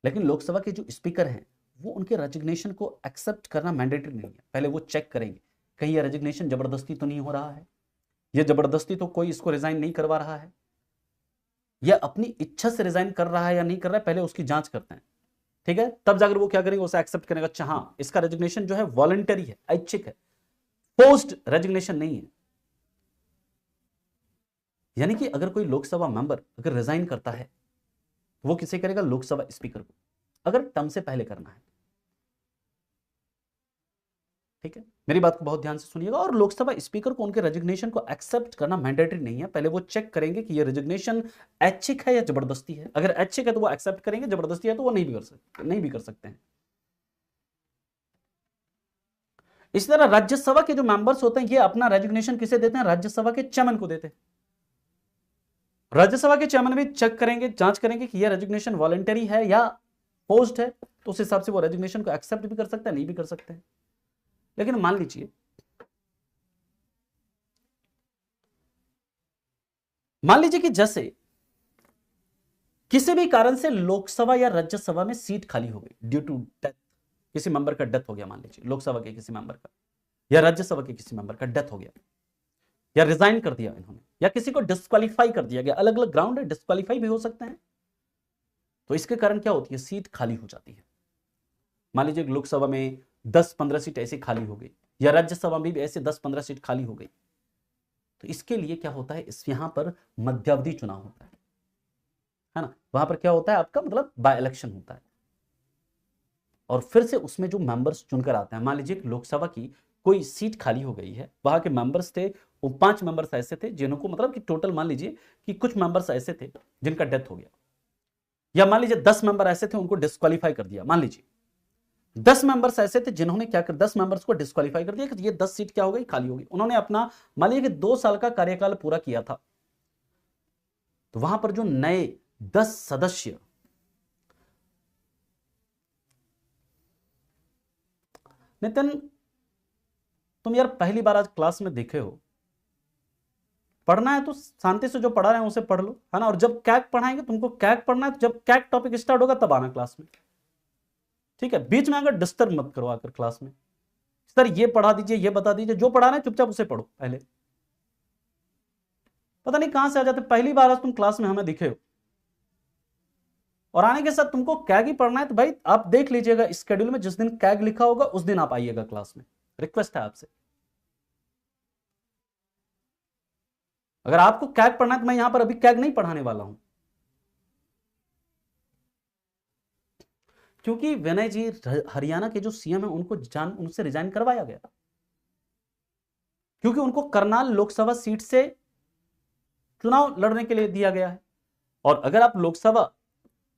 Speaker 1: लेकिन लोकसभा के जो स्पीकर हैं वो उनके रेजिग्नेशन को एक्सेप्ट करना मैंडेटरी नहीं है। पहले वो चेक करेंगे कहीं ये रेजिग्नेशन जबरदस्ती तो नहीं हो रहा है, ये जबरदस्ती तो कोई इसको रिजाइन नहीं करवा रहा है, या अपनी इच्छा से रिजाइन कर रहा है या नहीं कर रहा है, पहले उसकी जांच करते हैं। ठीक है, तब जाकर वो क्या करेंगे, उसे एक्सेप्ट करेंगे। अच्छा हाँ, इसका रेजिग्नेशन जो है वॉलंटरी है, ऐच्छिक है, फोर्स्ड रेजिग्नेशन नहीं है। यानी कि अगर कोई लोकसभा मेंबर अगर रिजाइन करता है वो किसे करेगा? लोकसभा स्पीकर को, अगर टर्म से पहले करना है। ठीक है, मेरी बात को बहुत ध्यान से सुनिएगा। और लोकसभा स्पीकर को उनके रेजिग्नेशन को एक्सेप्ट करना मैंडेटरी नहीं है। पहले वो चेक करेंगे कि ये रेजिग्नेशन ऐच्छिक है या जबरदस्ती है। अगर ऐच्छिक है तो वो एक्सेप्ट करेंगे, जबरदस्ती है तो वो नहीं भी कर सकते हैं। इसी तरह राज्यसभा के जो मेंबर्स होते हैं ये अपना रेजिग्नेशन किसे देते हैं? राज्यसभा के चेयरमैन को देते हैं। राज्यसभा के चेयरमैन भी चेक करेंगे, जांच करेंगे कि यह रेजिग्नेशन वॉलंटरी है या पोस्ट है, तो उस हिसाब से वो रेजिग्नेशन को एक्सेप्ट भी कर सकते हैं, नहीं भी कर सकते हैं। लेकिन मान लीजिए कि जैसे किसी भी कारण से लोकसभा या राज्यसभा में सीट खाली हो गई ड्यू टू डेथ, किसी मेंबर का डेथ हो गया, मान लीजिए लोकसभा के किसी मेंबर का या राज्यसभा के किसी मेंबर का डेथ हो गया, या रिजाइन कर दिया इन्होंने, या किसी को डिस्क्वालीफाई कर दिया गया। अलग अलग ग्राउंड है, डिस्क्वालीफाई भी हो सकते हैं, तो इसके कारण क्या होती है, सीट खाली हो जाती है। मान लीजिए लोकसभा में 10-15 सीट ऐसी खाली हो गई, या राज्यसभा में भी ऐसे 10-15 सीट खाली हो गई, तो इसके लिए क्या होता है, इस यहां पर मध्यावधि चुनाव होता है ना। वहां पर क्या होता है आपका, मतलब बाय इलेक्शन होता है, और फिर से उसमें जो मेंबर्स चुनकर आते हैं। मान लीजिए लोकसभा की कोई सीट खाली हो गई है, वहां के मेंबर्स थे, वो 5 मेंबर्स ऐसे थे जिनको, मतलब कि टोटल मान लीजिए कि कुछ मेंबर्स ऐसे थे जिनका डेथ हो गया, या मान लीजिए 10 मेंबर ऐसे थे उनको डिस्क्वालीफाई कर दिया। मान लीजिए 10 मेंबर्स ऐसे थे जिन्होंने क्या कर, 10 मेंबर्स को डिस्क्वालीफाई कर दिया कि ये 10 सीट क्या हो गई, खाली हो गई। उन्होंने अपना मान लीजिए कि 2 साल का कार्यकाल पूरा किया था, तो वहां पर जो नए 10 सदस्य, नितिन तुम यार पहली बार आज क्लास में देखे हो, पढ़ना है तो शांति से जो पढ़ा रहे हैं उसे पढ़ लो, है ना। और जब कैक पढ़ाएंगे, तुमको कैक पढ़ना है, तो जब कैक टॉपिक स्टार्ट होगा तब आना क्लास में, ठीक है। बीच में अगर डिस्टर्ब मत करो आकर क्लास में, सर ये पढ़ा दीजिए, ये बता दीजिए, जो पढ़ा रहे हैं चुपचाप उसे पढ़ो। पहले पता नहीं कहां से आ जाते, पहली बार आज तुम क्लास में हमें दिखे हो, और आने के साथ तुमको कैग ही पढ़ना है, तो भाई आप देख लीजिएगा स्केड्यूल में, जिस दिन कैग लिखा होगा उस दिन आप आइएगा क्लास में, रिक्वेस्ट है आपसे। अगर आपको कैग पढ़ना है तो मैं यहां पर अभी कैग नहीं पढ़ाने वाला हूं, क्योंकि विनय जी हरियाणा के जो सीएम है उनसे रिजाइन करवाया गया, क्योंकि उनको करनाल लोकसभा सीट से चुनाव लड़ने के लिए दिया गया है। और अगर आप लोकसभा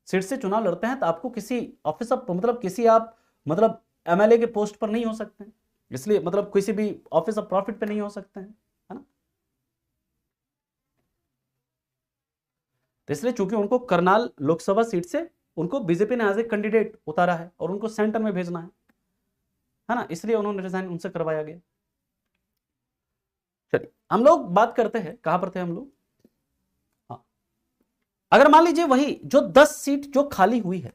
Speaker 1: सीट से चुनाव लड़ते हैं तो आपको किसी ऑफिस ऑफ, मतलब किसी आप, मतलब एमएलए के पोस्ट पर नहीं हो सकते हैं, इसलिए मतलब किसी भी ऑफिस ऑफ प्रॉफिट पे नहीं हो सकते हैं, है ना। तो इसलिए चूंकि उनको करनाल लोकसभा सीट से उनको बीजेपी ने एज ए कैंडिडेट उतारा है और उनको सेंटर में भेजना है ना, इसलिए उन्होंने रिजाइन उनसे करवाया गया। चलिए हम लोग बात करते हैं, कहां पर थे हम लोग। हाँ, अगर मान लीजिए वही जो 10 सीट जो खाली हुई है,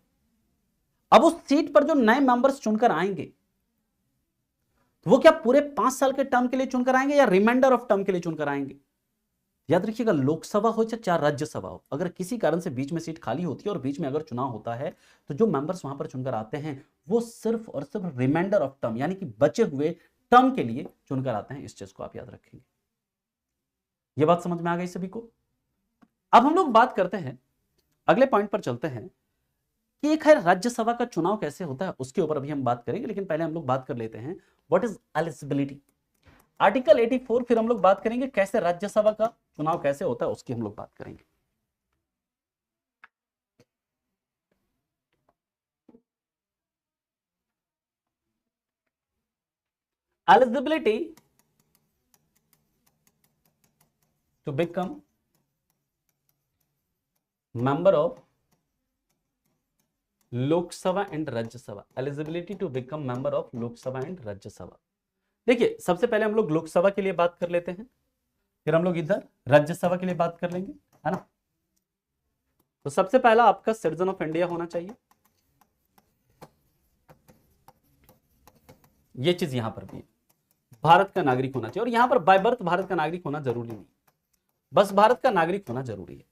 Speaker 1: अब उस सीट पर जो नए मेंबर्स चुनकर आएंगे, तो वो क्या पूरे 5 साल के टर्म के लिए चुनकर आएंगे या रिमाइंडर ऑफ टर्म के लिए चुनकर आएंगे। याद रखिएगा, लोकसभा हो चाहे राज्यसभा हो, अगर किसी कारण से बीच में सीट खाली होती है और बीच में अगर चुनाव होता है, तो जो मेंबर्स वहां पर चुनकर आते हैं वो सिर्फ और सिर्फ रिमाइंडर ऑफ टर्म, यानी कि बचे हुए टर्म के लिए चुनकर आते हैं। इस चीज को आप याद रखेंगे। ये बात समझ में आ गई सभी को। अब हम लोग बात करते हैं, अगले पॉइंट पर चलते हैं कि एक है राज्यसभा का चुनाव कैसे होता है, उसके ऊपर अभी हम बात करेंगे, लेकिन पहले हम लोग बात कर लेते हैं व्हाट इज एलिजिबिलिटी, आर्टिकल 84। फिर हम लोग बात करेंगे कैसे राज्यसभा का चुनाव कैसे होता है, उसकी हम लोग बात करेंगे। Eligibility to become member of Lok Sabha and Rajya Sabha, eligibility to become member of Lok Sabha and Rajya Sabha. देखिए सबसे पहले हम लोग लोकसभा के लिए बात कर लेते हैं, फिर हम लोग इधर राज्यसभा के लिए बात कर लेंगे, है ना। तो सबसे पहला आपका सिटीजन ऑफ इंडिया होना चाहिए, ये चीज यहां पर भी है, भारत का नागरिक होना चाहिए। और यहां पर बाय बर्थ भारत का नागरिक होना जरूरी नहीं, बस भारत का नागरिक होना जरूरी है,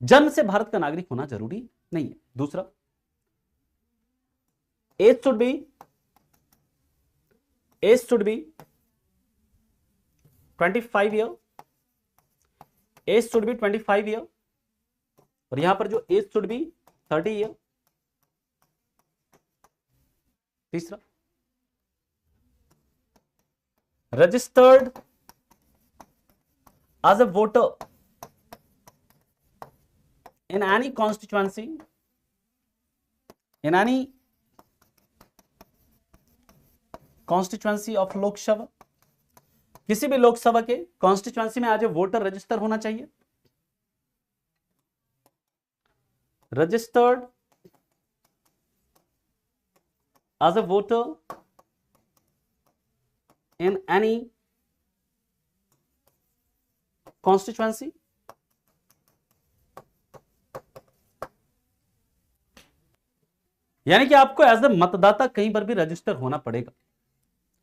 Speaker 1: जन्म से भारत का नागरिक होना जरूरी नहीं है। दूसरा, age should be 25 year, age should be 25 year, और यहां पर जो एज शुड बी 30 ईयर। तीसरा, registered as a voter in any constituency, in any constituency of Lok Sabha, किसी भी लोकसभा के कॉन्स्टिट्यूएंसी में आज वोटर रजिस्टर होना चाहिए, registered as a voter in any constituency, यानी कि आपको एज ए मतदाता कहीं पर भी रजिस्टर होना पड़ेगा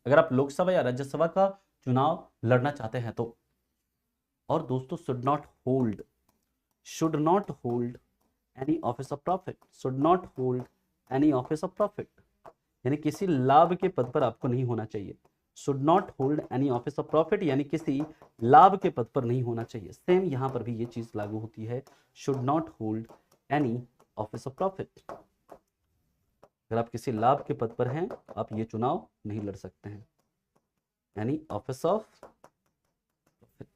Speaker 1: अगर आप लोकसभा या राज्यसभा का चुनाव लड़ना चाहते हैं तो। और दोस्तों, should not hold any office of profit, should not hold any office of profit, यानी किसी लाभ के पद पर आपको नहीं होना चाहिए। Should not hold any office of profit यानी किसी लाभ के पद पर नहीं होना चाहिए। सेम यहां पर भी ये चीज लागू होती है, should not hold any office of profit. अगर आप किसी लाभ के पद पर हैं आप ये चुनाव नहीं लड़ सकते हैं, यानी ऑफिस ऑफ प्रॉफिट।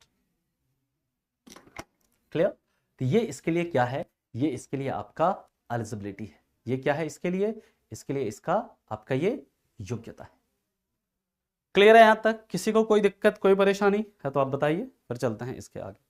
Speaker 1: क्लियर? तो ये इसके लिए क्या है, ये इसके लिए आपका एलिजिबिलिटी है। ये क्या है इसके लिए इसका आपका ये योग्यता है। क्लियर है यहां तक? किसी को कोई दिक्कत कोई परेशानी है तो आप बताइए, फिर चलते हैं इसके आगे।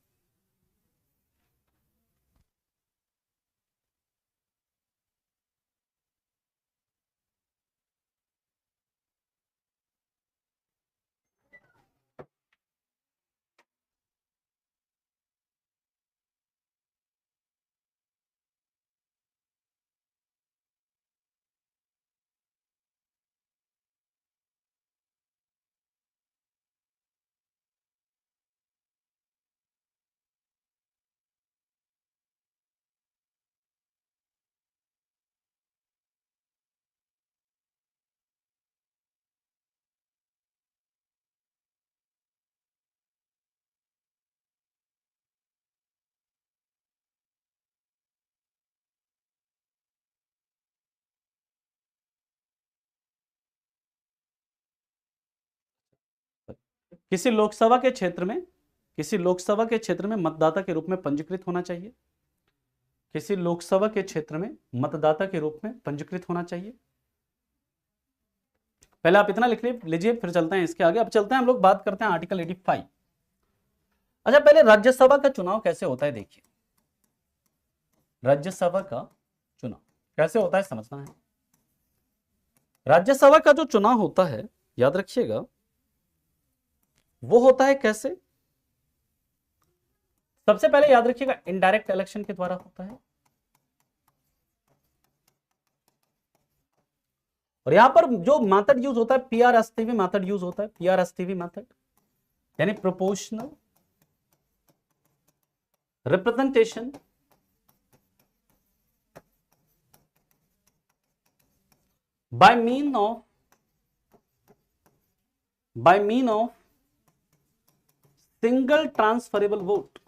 Speaker 1: किसी लोकसभा के क्षेत्र में मतदाता के रूप में पंजीकृत होना चाहिए। किसी लोकसभा के क्षेत्र में मतदाता के रूप में पंजीकृत होना चाहिए। पहले आप इतना लिख लीजिए, फिर चलते हैं इसके आगे। अब चलते हैं हम लोग बात करते हैं आर्टिकल 85। अच्छा, पहले राज्यसभा का चुनाव कैसे होता है देखिए। राज्यसभा का चुनाव कैसे होता है समझना है। राज्यसभा का जो चुनाव होता है याद रखिएगा, वो होता है कैसे। सबसे पहले याद रखिएगा इनडायरेक्ट इलेक्शन के द्वारा होता है। और यहां पर जो मेथड यूज होता है पीआरएसटीवी मेथड यूज होता है। पीआरएसटीवी मेथड यानी proportional representation by mean of single transferable vote,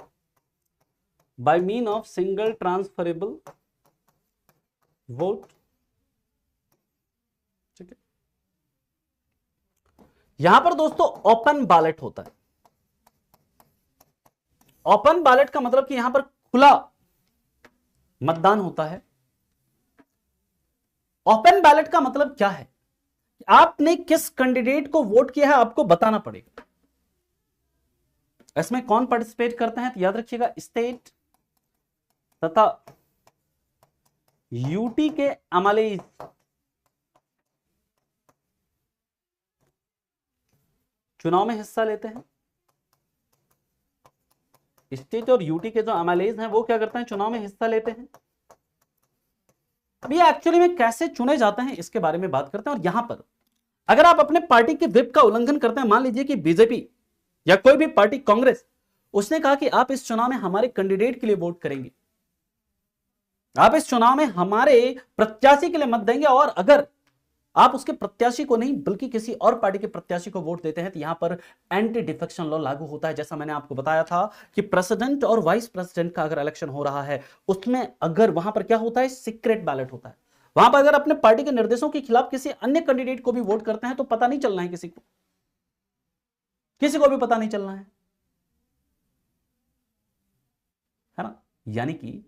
Speaker 1: by mean of single transferable vote। ठीक है, यहां पर दोस्तों ओपन बैलेट होता है। ओपन बैलेट का मतलब कि यहां पर खुला मतदान होता है। ओपन बैलेट का मतलब क्या है, आपने किस कैंडिडेट को वोट किया है आपको बताना पड़ेगा। इसमें कौन पार्टिसिपेट करते हैं तो याद रखिएगा स्टेट तथा यूटी के एमएलए चुनाव में हिस्सा लेते हैं। स्टेट और यूटी के जो एमएलए हैं वो क्या करते हैं, चुनाव में हिस्सा लेते हैं। अब ये एक्चुअली में कैसे चुने जाते हैं इसके बारे में बात करते हैं। और यहां पर अगर आप अपने पार्टी के व्हिप का उल्लंघन करते हैं, मान लीजिए कि बीजेपी या कोई भी पार्टी, कांग्रेस, उसने कहा कि आप इस चुनाव में हमारे कैंडिडेट के लिए वोट करेंगे, आप इस चुनाव में हमारे प्रत्याशी के लिए मत देंगे, और अगर आप उसके प्रत्याशी को नहीं बल्कि किसी और पार्टी के प्रत्याशी को वोट देते हैं तो यहां पर एंटी डिफेक्शन लॉ लागू होता है। जैसा मैंने आपको बताया था कि प्रेसिडेंट और वाइस प्रेसिडेंट का अगर इलेक्शन हो रहा है उसमें अगर वहां पर क्या होता है, सीक्रेट बैलेट होता है। वहां पर अगर अपने पार्टी के निर्देशों के खिलाफ किसी अन्य कैंडिडेट को भी वोट करते हैं तो पता नहीं चलना है, किसी को भी पता नहीं चलना है ना। यानी कि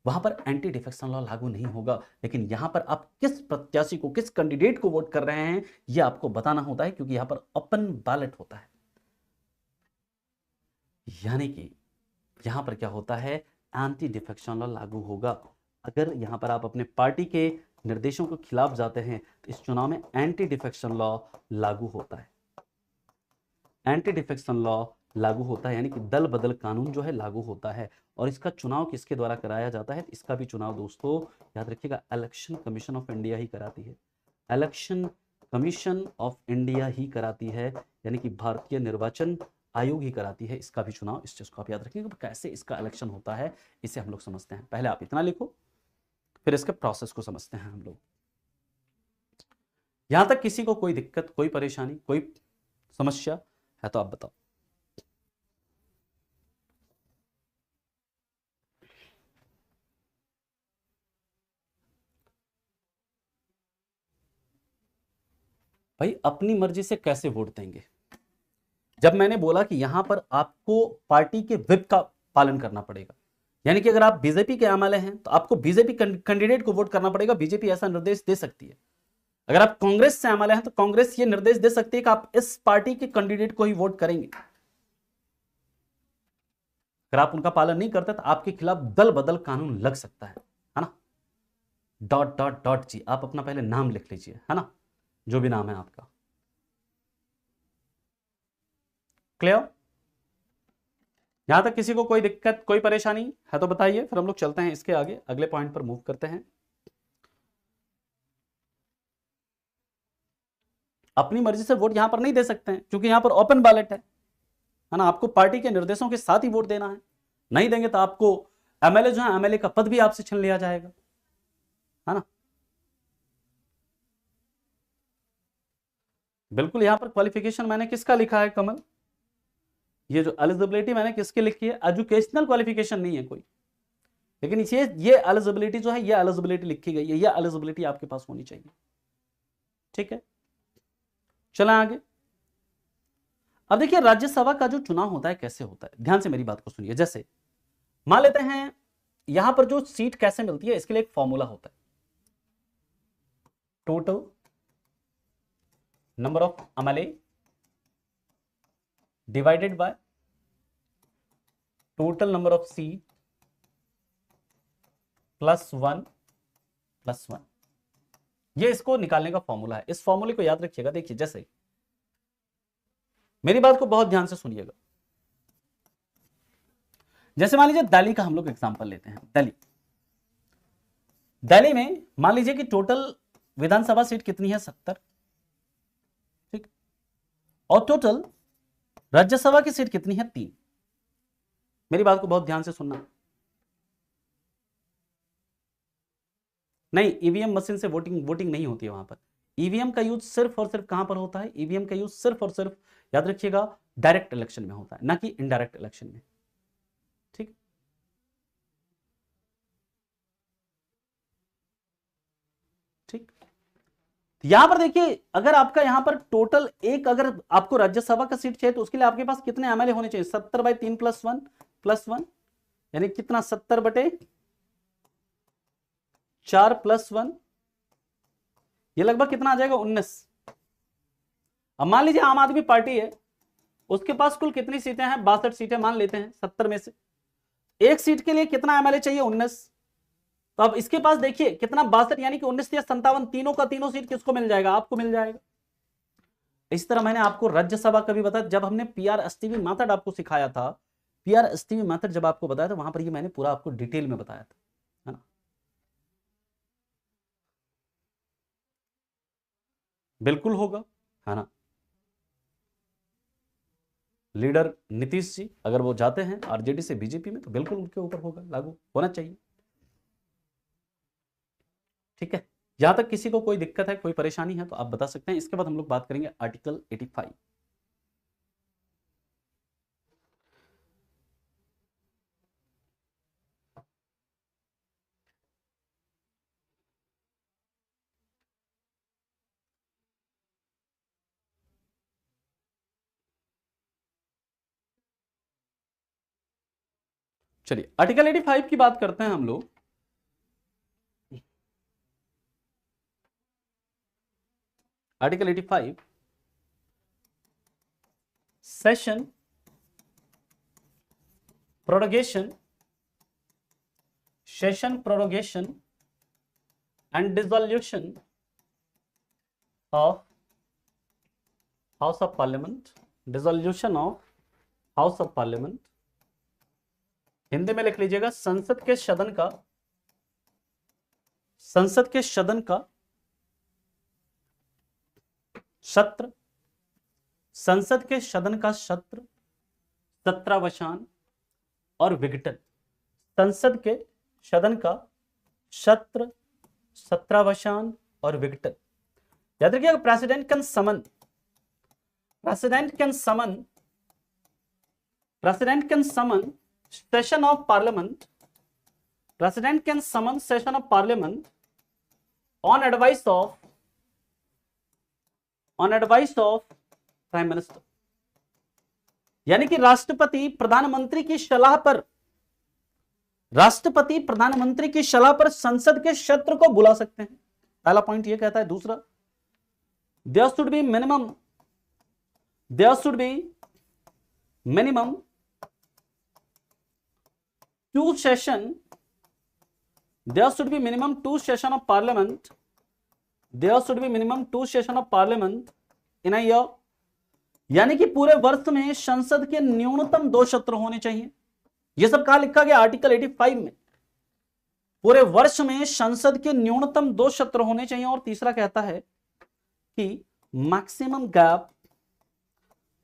Speaker 1: वहां पर एंटी डिफेक्शन लॉ लागू नहीं होगा, लेकिन यहां पर आप किस प्रत्याशी को, किस कैंडिडेट को वोट कर रहे हैं यह आपको बताना होता है, क्योंकि यहां पर ओपन बैलेट होता है। यानी कि यहां पर क्या होता है, एंटी डिफेक्शन लॉ लागू होगा। अगर यहां पर आप अपने पार्टी के निर्देशों के खिलाफ जाते हैं तो इस चुनाव में एंटी डिफेक्शन लॉ लागू होता है। एंटी डिफेक्शन लॉ लागू होता है यानी कि दल बदल कानून जो है लागू होता है। और इसका चुनाव किसके द्वारा कराया जाता है, इसका भी चुनाव दोस्तों याद रखिएगा इलेक्शन कमीशन ऑफ इंडिया ही कराती है। इलेक्शन कमीशन ऑफ इंडिया ही कराती है, यानी कि भारतीय निर्वाचन आयोग ही कराती है इसका भी चुनाव। इस चीज को आप याद रखिएगा। कैसे इसका इलेक्शन होता है इसे हम लोग समझते हैं। पहले आप इतना लिखो फिर इसके प्रोसेस को समझते हैं हम लोग। यहां तक किसी को कोई दिक्कत, कोई परेशानी, कोई समस्या है तो आप बताओ। भाई अपनी मर्जी से कैसे वोट देंगे? जब मैंने बोला कि यहां पर आपको पार्टी के व्हिप का पालन करना पड़ेगा, यानी कि अगर आप बीजेपी के एमएलए हैं तो आपको बीजेपी कैंडिडेट को वोट करना पड़ेगा। बीजेपी ऐसा निर्देश दे सकती है। अगर आप कांग्रेस से एमएलए हैं तो कांग्रेस ये निर्देश दे सकती है कि आप इस पार्टी के कैंडिडेट को ही वोट करेंगे। अगर आप उनका पालन नहीं करते तो आपके खिलाफ दल बदल कानून लग सकता है ना। डॉट डॉट डॉट जी, आप अपना पहले नाम लिख लीजिए, है ना, जो भी नाम है आपका। क्लियर? यहां तक किसी को कोई दिक्कत, कोई परेशानी है तो बताइए, फिर हम लोग चलते हैं इसके आगे, अगले पॉइंट पर मूव करते हैं। अपनी मर्जी से वोट यहां पर नहीं दे सकते हैं क्योंकि यहां पर ओपन बैलेट है ना। आपको पार्टी के निर्देशों के साथ ही वोट देना है। नहीं देंगे तो आपको एमएलए जो है, एमएलए का पद भी आपसे छीन लिया जाएगा, है ना। बिल्कुल, यहां पर क्वालिफिकेशन मैंने किसका लिखा है कमल? ये जो एलिजिबिलिटी मैंने किसकी लिखी है, एजुकेशनल क्वालिफिकेशन नहीं है कोई, लेकिन ये एलिजिबिलिटी जो है, ये एलिजिबिलिटी लिखी गई है, ये एलिजिबिलिटी आपके पास होनी चाहिए। ठीक है, चलें आगे। अब देखिए राज्यसभा का जो चुनाव होता है कैसे होता है, ध्यान से मेरी बात को सुनिए। जैसे मान लेते हैं यहां पर जो सीट कैसे मिलती है, इसके लिए एक फॉर्मूला होता है, total number of MLA divided by total number of seat +1 ये इसको निकालने का फॉर्मूला है। इस फॉर्मूले को याद रखिएगा। देखिए जैसे मेरी बात को बहुत ध्यान से सुनिएगा। जैसे मान लीजिए दिल्ली का हम लोग एग्जांपल लेते हैं। दिल्ली में मान लीजिए कि टोटल विधानसभा सीट कितनी है, 70, ठीक, और टोटल राज्यसभा की सीट कितनी है, 3। मेरी बात को बहुत ध्यान से सुनना। नहीं, ईवीएम मशीन से वोटिंग नहीं होती है वहां पर। ईवीएम का यूज सिर्फ और सिर्फ कहां पर होता है? ईवीएम का यूज सिर्फ और सिर्फ याद रखिएगा डायरेक्ट इलेक्शन में होता है, ना कि इनडायरेक्ट इलेक्शन में। ठीक, ठीक। यहां पर देखिए, अगर आपका यहां पर टोटल एक, अगर आपको राज्यसभा का सीट चाहिए तो उसके लिए आपके पास कितने एमएलए होने चाहिए? 70/3 +1 यानी कितना, 70/4 +1, ये लगभग कितना आ जाएगा, 19। अब मान लीजिए आम आदमी पार्टी है, उसके पास कुल कितनी सीटें हैं? 62 सीटें मान लेते हैं 70 में से। एक सीट के लिए कितना एमएलए चाहिए? 19। तो अब इसके पास देखिए कितना, 62 यानी कि 19 या 57, तीनों का तीनों सीट किसको मिल जाएगा? आपको मिल जाएगा। इस तरह मैंने आपको राज्यसभा का भी बताया, जब हमने पीआर एसटीवी मेथड आपको सिखाया था, पीआर एसटीवी मेथड जब आपको बताया था, वहां पर ये मैंने पूरा आपको डिटेल में बताया था, है ना। बिल्कुल होगा, है ना। लीडर नीतीश जी अगर वो जाते हैं आरजेडी से बीजेपी में तो बिल्कुल उनके ऊपर होगा, लागू होना चाहिए। ठीक है, यहां तक किसी को कोई दिक्कत है, कोई परेशानी है तो आप बता सकते हैं। इसके बाद हम लोग बात करेंगे आर्टिकल 85। चलिए आर्टिकल 85 की बात करते हैं हम लोग। Article 85 session prorogation and dissolution of house of parliament, dissolution of house of parliament, Hindi में लिख लीजिएगा संसद के सदन का सत्र, संसद के सदन का सत्र, सत्रावसान और विघटन। संसद के सदन का शत्र, शत्रावसान और विघटन। याद रखिएगा, president can summon, president can summon, president can summon session of parliament, president can summon session of parliament on advice of prime minister. यानी कि राष्ट्रपति प्रधानमंत्री की सलाह पर, राष्ट्रपति प्रधानमंत्री की सलाह पर संसद के सत्र को बुला सकते हैं। पहला पॉइंट यह कहता है। दूसरा, there should be minimum 2 session, there should be minimum 2 session of parliament, there should be minimum 2 session of parliament in a year। यानी कि पूरे वर्ष में संसद के न्यूनतम 2 सत्र होने चाहिए। यह सब कहां लिखा गया? आर्टिकल 85 में। पूरे वर्ष में संसद के न्यूनतम 2 सत्र होने चाहिए। और तीसरा कहता है कि maximum gap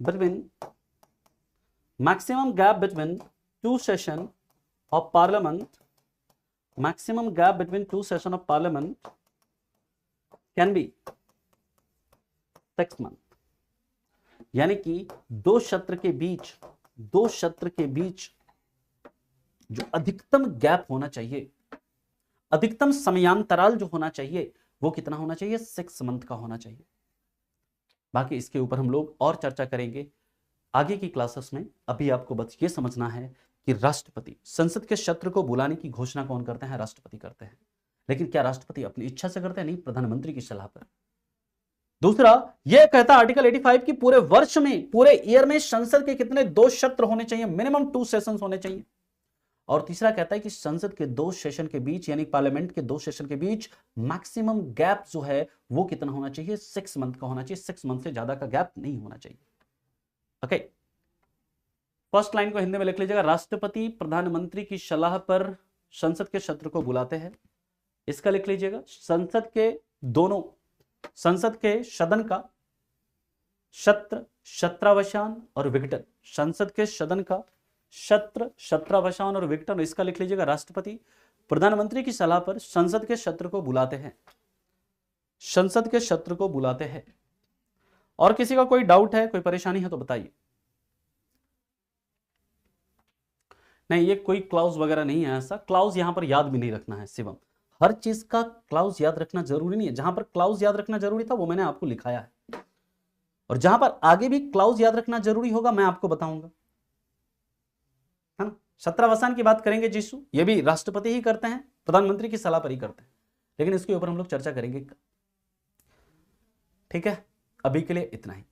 Speaker 1: between 2 session of parliament, maximum gap between 2 session of parliament can be 6 months। यानी कि 2 सत्र के बीच जो अधिकतम गैप होना चाहिए, अधिकतम समयांतराल जो होना चाहिए, वो कितना होना चाहिए? 6 मंथ का होना चाहिए। बाकी इसके ऊपर हम लोग और चर्चा करेंगे आगे की क्लासेस में। अभी आपको बस ये समझना है कि राष्ट्रपति, संसद के सत्र को बुलाने की घोषणा कौन करते हैं? राष्ट्रपति करते हैं। लेकिन क्या राष्ट्रपति अपनी इच्छा से करते हैं? नहीं, प्रधानमंत्री की सलाह पर। दूसरा, यह कहता है आर्टिकल 85 की पूरे वर्ष में, पूरे ईयर में संसद के कितने 2 सत्र होने चाहिए, मिनिमम 2 सेशंस होने चाहिए। और तीसरा कहता है कि संसद के 2 सेशन के बीच, यानी पार्लियामेंट के 2 सेशन के बीच मैक्सिमम गैप जो है वो कितना होना चाहिए? 6 मंथ का होना चाहिए। 6 मंथ से ज्यादा का गैप नहीं होना चाहिए। ओके, फर्स्ट लाइन को हिंदी में लिख लीजिएगा। राष्ट्रपति प्रधानमंत्री की सलाह पर संसद के सत्र को बुलाते हैं। इसका लिख लीजिएगा, संसद के सदन का सत्र, शत्रावसान और विघटन। संसद के सदन का सत्र, शत्रावसान और विघटन। इसका लिख लीजिएगा, राष्ट्रपति प्रधानमंत्री की सलाह पर संसद के सत्र को बुलाते हैं, संसद के सत्र को बुलाते हैं। और किसी का कोई डाउट है, कोई परेशानी है तो बताइए। नहीं, ये कोई क्लाउज वगैरह नहीं है। ऐसा क्लाउज यहां पर याद भी नहीं रखना है शिवम। हर चीज का क्लाउज याद रखना जरूरी नहीं है। जहां पर क्लाउज याद रखना जरूरी था वो मैंने आपको लिखाया है, और जहां पर आगे भी क्लाउज याद रखना जरूरी होगा मैं आपको बताऊंगा, है ना। शत्रावसान की बात करेंगे जीसू, ये भी राष्ट्रपति ही करते हैं, प्रधानमंत्री की सलाह पर ही करते हैं, लेकिन इसके ऊपर हम लोग चर्चा करेंगे। ठीक है, अभी के लिए इतना ही।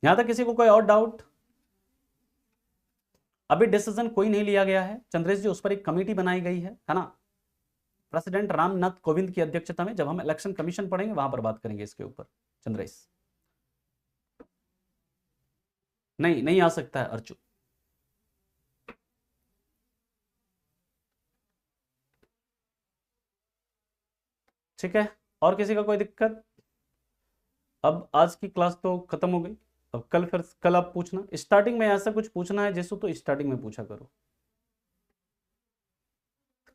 Speaker 1: यहां तक किसी को कोई और डाउट? अभी डिसीजन कोई नहीं लिया गया है चंद्रेश जी, उस पर एक कमेटी बनाई गई है ना, प्रेसिडेंट रामनाथ कोविंद की अध्यक्षता में। जब हम इलेक्शन कमीशन पढ़ेंगे वहां पर बात करेंगे इसके ऊपर। चंद्रेश नहीं आ सकता है अर्चु। ठीक है, और किसी का कोई दिक्कत? अब आज की क्लास तो खत्म हो गई। अब कल आप पूछना। स्टार्टिंग में ऐसा कुछ पूछना है जैसे तो स्टार्टिंग में पूछा करो,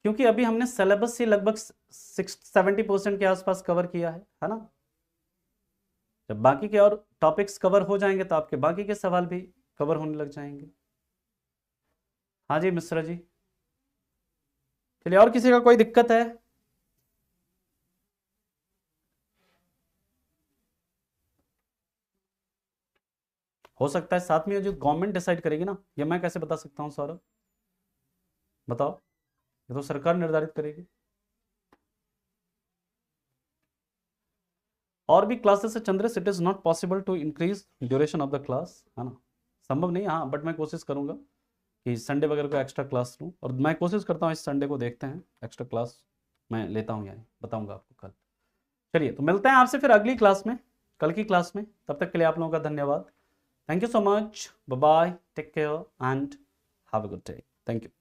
Speaker 1: क्योंकि अभी हमने सिलेबस से लगभग 70% के आसपास कवर किया है ना। जब बाकी के और टॉपिक्स कवर हो जाएंगे तो आपके बाकी के सवाल भी कवर होने लग जाएंगे। हाँ जी मिश्रा जी, चलिए, और किसी का कोई दिक्कत है? हो सकता है साथ में जो गवर्नमेंट डिसाइड करेगी ना, ये मैं कैसे बता सकता हूं सौरभ, बताओ? ये तो सरकार निर्धारित करेगी। और भी क्लासेस है Chandresh, it is not possible to increase duration of the class, है ना, संभव नहीं। हाँ, बट मैं कोशिश करूंगा कि संडे वगैरह को एक्स्ट्रा क्लास लूँ, और मैं कोशिश करता हूँ इस संडे को देखते हैं एक्स्ट्रा क्लास मैं लेता हूँ, यानी बताऊंगा आपको कल। चलिए, तो मिलते हैं आपसे फिर अगली क्लास में, कल की क्लास में। तब तक के लिए आप लोगों का धन्यवाद। Thank you so much. Bye-bye. Take care and have a good day. Thank you.